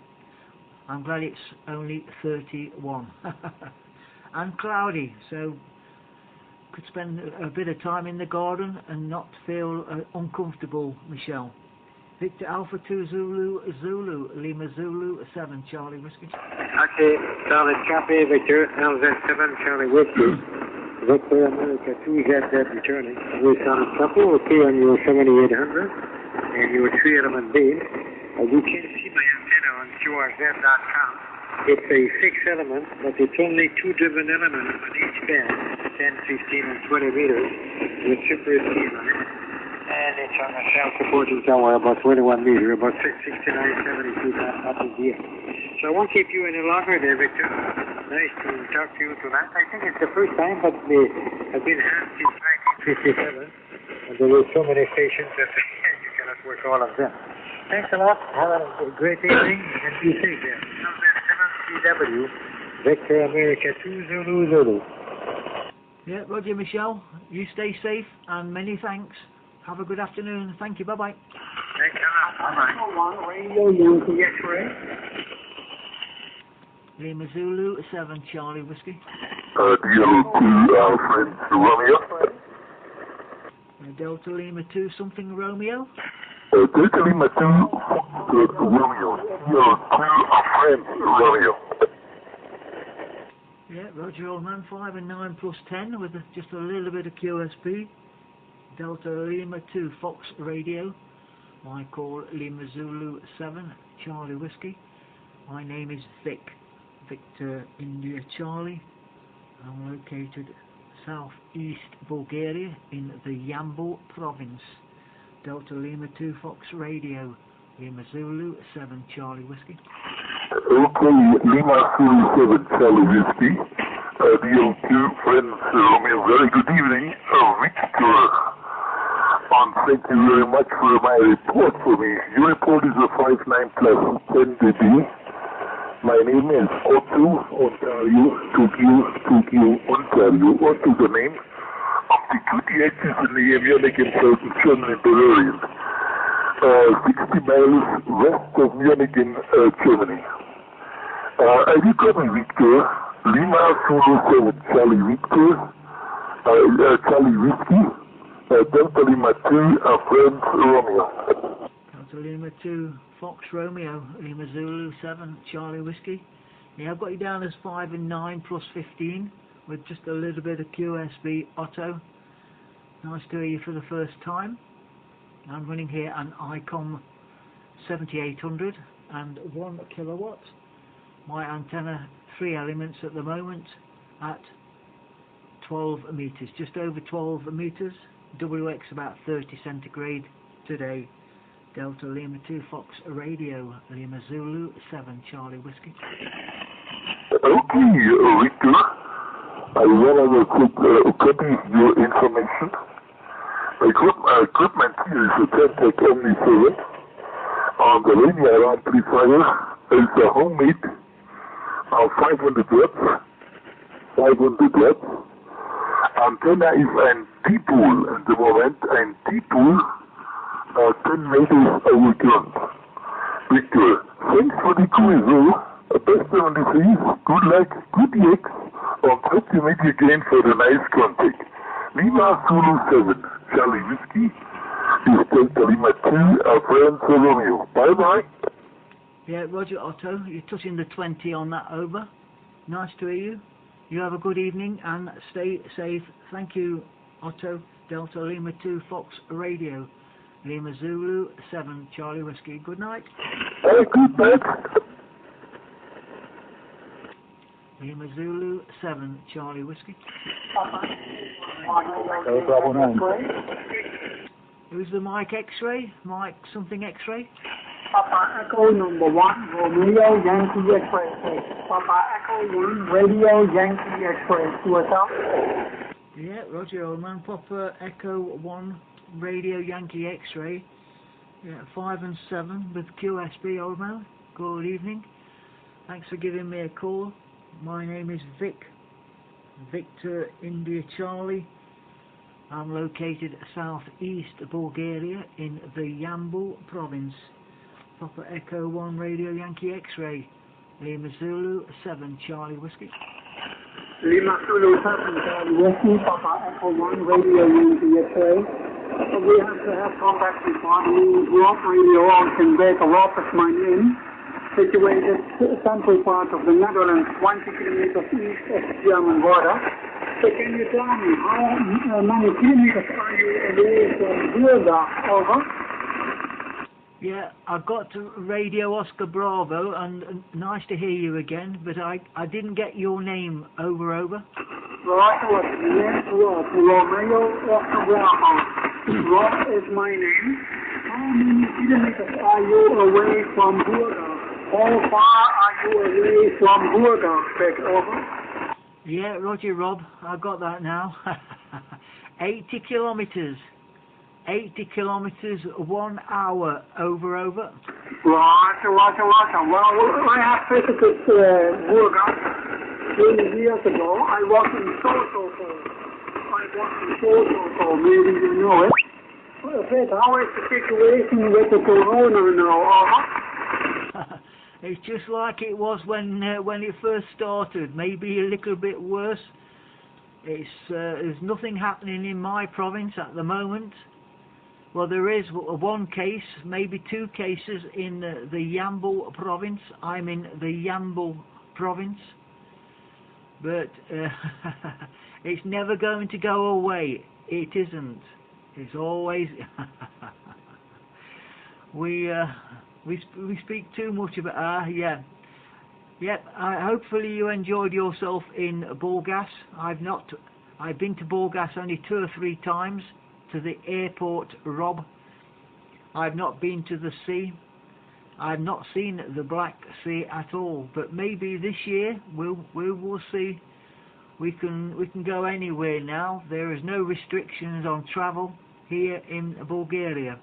S1: I'm glad it's only 31. And cloudy, so could spend a bit of time in the garden and not feel uncomfortable, Michelle. Victor Alpha 2 Zulu Zulu, Lima Zulu 7 Charlie Whiskey.
S5: Okay, solid copy, Victor, LZ7 Charlie Whiskey. Victor America 2ZZ returning. With solid copy, okay on your 7800 and your 3 element beam. You can see my antenna on QRZ.com. It's a 6 element, but it's only 2 different elements on each band, 10, 15, and 20 meters, with super steam on it. And it's on a self-supporting tower, about 21 meters, about 69, 70 feet up in the air. So I won't keep you any longer there, Victor. Nice to talk to you tonight. I think it's the first time, but I've been asked since 1957, and there were so many stations that you cannot work all of them. Thanks a lot. Have a great evening, and be safe there. CW, Victor America 2 Zulu Zulu.
S1: Yeah, Roger, Michelle, you stay safe, and many thanks. Have a good afternoon. Thank you. Bye-bye.
S5: Thanks a lot. Bye-bye. Radio Unity X-ray.
S1: Lima Zulu 7 Charlie Whiskey.
S6: Fred Romeo.
S1: Delta Lima 2 something Romeo.
S6: Delta Lima 2 Romeo. Fred Romeo.
S1: Yeah, Roger, old man, 5 and 9 plus 10 with just a little bit of QSB. Delta Lima 2 Fox Radio. I call Lima Zulu 7 Charlie Whiskey. My name is Vic. Victor India Charlie. I'm located southeast Bulgaria in the Yambu province. Delta Lima 2 Fox Radio. Lima Zulu 7 Charlie Whiskey.
S6: Okay, Lima Zulu 7 Charlie Whiskey. DL2 friends Romeo. Very good evening, Victor. And thank you very much for my report for me. Your report is a 59 plus 10 dB. My name is Otto Ontario, Tokyo, Ontario. Otto the name. Of the QTX is in the Munich in southern Germany, Bavarian. 60 miles west of Munich in Germany. I become Victor, Lima Zulu 7 Charlie Victor, Charlie Whiskey, Delta Lima 2 Fred Romeo.
S1: Delta Lima 2 Fox Romeo, Lima Zulu 7 Charlie Whiskey. Yeah, I've got you down as 5 and 9 plus 15 with just a little bit of QSB Otto. Nice to hear you for the first time. I'm running here an ICOM 7800 and 1 kilowatt. My antenna 3 elements at the moment at 12 meters, just over 12 meters. WX about 30 centigrade today. Delta Lima 2 Fox Radio, Lima Zulu 7 Charlie Whiskey.
S6: Okay, Victor. I want to copy your information. My equipment here is a Tentec Omni 7. On the linear amplifier is a homemade 500 watts. 500 watts. Antenna is an T-pool at the moment, and T-pool 10 meters over ground. Victor, thanks for the quiz, best on the seas, good luck, good yaks, and hope to meet you again for the nice contact. Lima Zulu 7, Charlie Whiskey, is Delta Lima 2, our friend Romeo. Bye-bye.
S1: Yeah, Roger Otto, you're touching the 20 on that over. Nice to hear you. You have a good evening and stay safe. Thank you, Otto. Delta Lima 2 Fox Radio. Lima Zulu 7 Charlie Whiskey. Good night.
S6: Good night.
S1: Lima Zulu 7 Charlie Whiskey. Who's the Mike X-ray? Mike something X-ray?
S7: Papa Echo number 1 Romeo Yankee X-ray. Papa Echo 1 Radio Yankee X-ray. What's up?
S1: Yeah, Roger, old man. Papa Echo 1 Radio Yankee X-ray. Yeah, 5 and 7 with QSB, old man. Good evening. Thanks for giving me a call. My name is Vic. Victor India Charlie. I'm located southeast Bulgaria in the Yambu province. Papa Echo 1 Radio Yankee X-ray. Lima Zulu 7 Charlie Whiskey.
S7: Lima Zulu 7 Charlie Whiskey. Papa Echo 1 Radio Yankee X-ray. We have to have contact with Rob Radio in Baker Rob is my name. Situated central part of the Netherlands, 20 kilometers east of the German border. So can you tell me how many kilometers are you away from Burga? Over.
S1: Yeah, I got to Radio Oscar Bravo, and nice to hear you again, but I didn't get your name. Over.
S7: Right, yes, Rob. Romeo Oscar Bravo. Rob is my name. How many kilometers are you away from Burga? How far are you away from Burga? Back over.
S1: Yeah, Roger Rob, I got that now. 80 kilometers. 80 kilometers, 1 hour. Over.
S7: Roger. Well, I have visited Burga 20 years ago. I was in Soto. Maybe you know it. How is the situation with the corona now?
S1: It's just like it was when it first started, maybe a little bit worse. There's nothing happening in my province at the moment. Well, there is one case, maybe 2 cases in the Yambu province. I'm in the Yambu province. But it's never going to go away. It isn't. It's always... We speak too much about... yeah. Yep, hopefully you enjoyed yourself in Burgas. I've been to Burgas only 2 or 3 times, to the airport, Rob. I've not been to the sea. I've not seen the Black Sea at all, but maybe this year we'll see. We can go anywhere now. There is no restrictions on travel here in Bulgaria.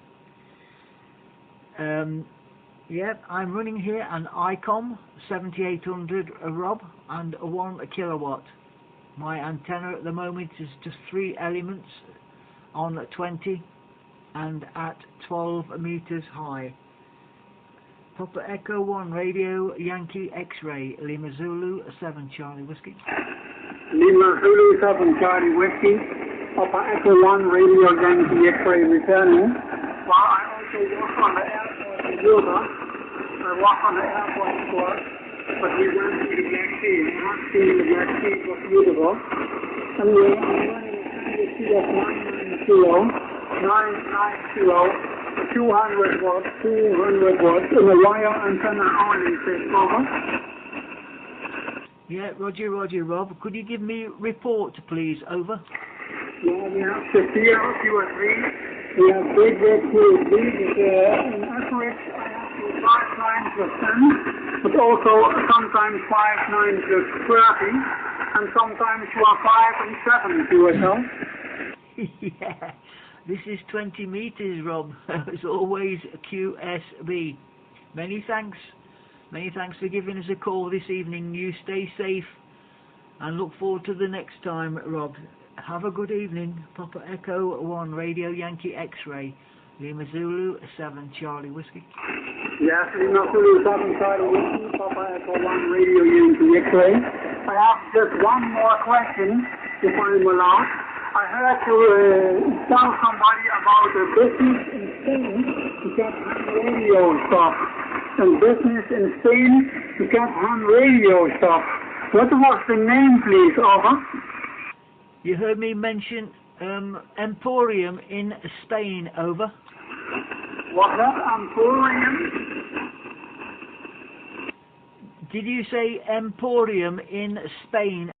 S1: Yep, I'm running here an ICOM 7800 Rob and a 1 kilowatt. My antenna at the moment is just 3 elements on 20 and at 12 meters high. Papa Echo 1 Radio Yankee X-ray, Lima Zulu 7 Charlie Whiskey.
S7: Lima Zulu 7 Charlie Whiskey. Papa Echo 1 Radio Yankee X-ray returning. Well, I also work on the airport in Burga. I work on the airport before, but we went to the Black Sea. I have seen the Black Sea, it was beautiful. And I'm running a kilo, 9 kilo, 200 watts, in a wire antenna only, over.
S1: Yeah, Roger, Rob. Could you give me a report, please? Over.
S7: Yeah, we have Sophia, 2 or 3. We have big QSB, but in average I have to 5, 9 plus 10, but also sometimes 5, 9 plus 30, and sometimes you are 5 and 7 QSL.
S1: Yeah, this is 20 meters, Rob. It's always QSB. Many thanks for giving us a call this evening. You stay safe and look forward to the next time, Rob. Have a good evening. Papa Echo 1 Radio Yankee X-ray, Lima Zulu 7 Charlie Whiskey.
S7: Yes, Lima Zulu 7 Charlie Whiskey, Papa Echo 1 Radio Unity X-ray. I have just one more question, if I'm allowed. I heard you tell somebody about a business in Spain to get ham radio stuff. A business in Spain to get ham radio stuff. What was the name, please, over?
S1: You heard me mention Emporium in Spain, over.
S7: Was that Emporium?
S1: Did you say Emporium in Spain,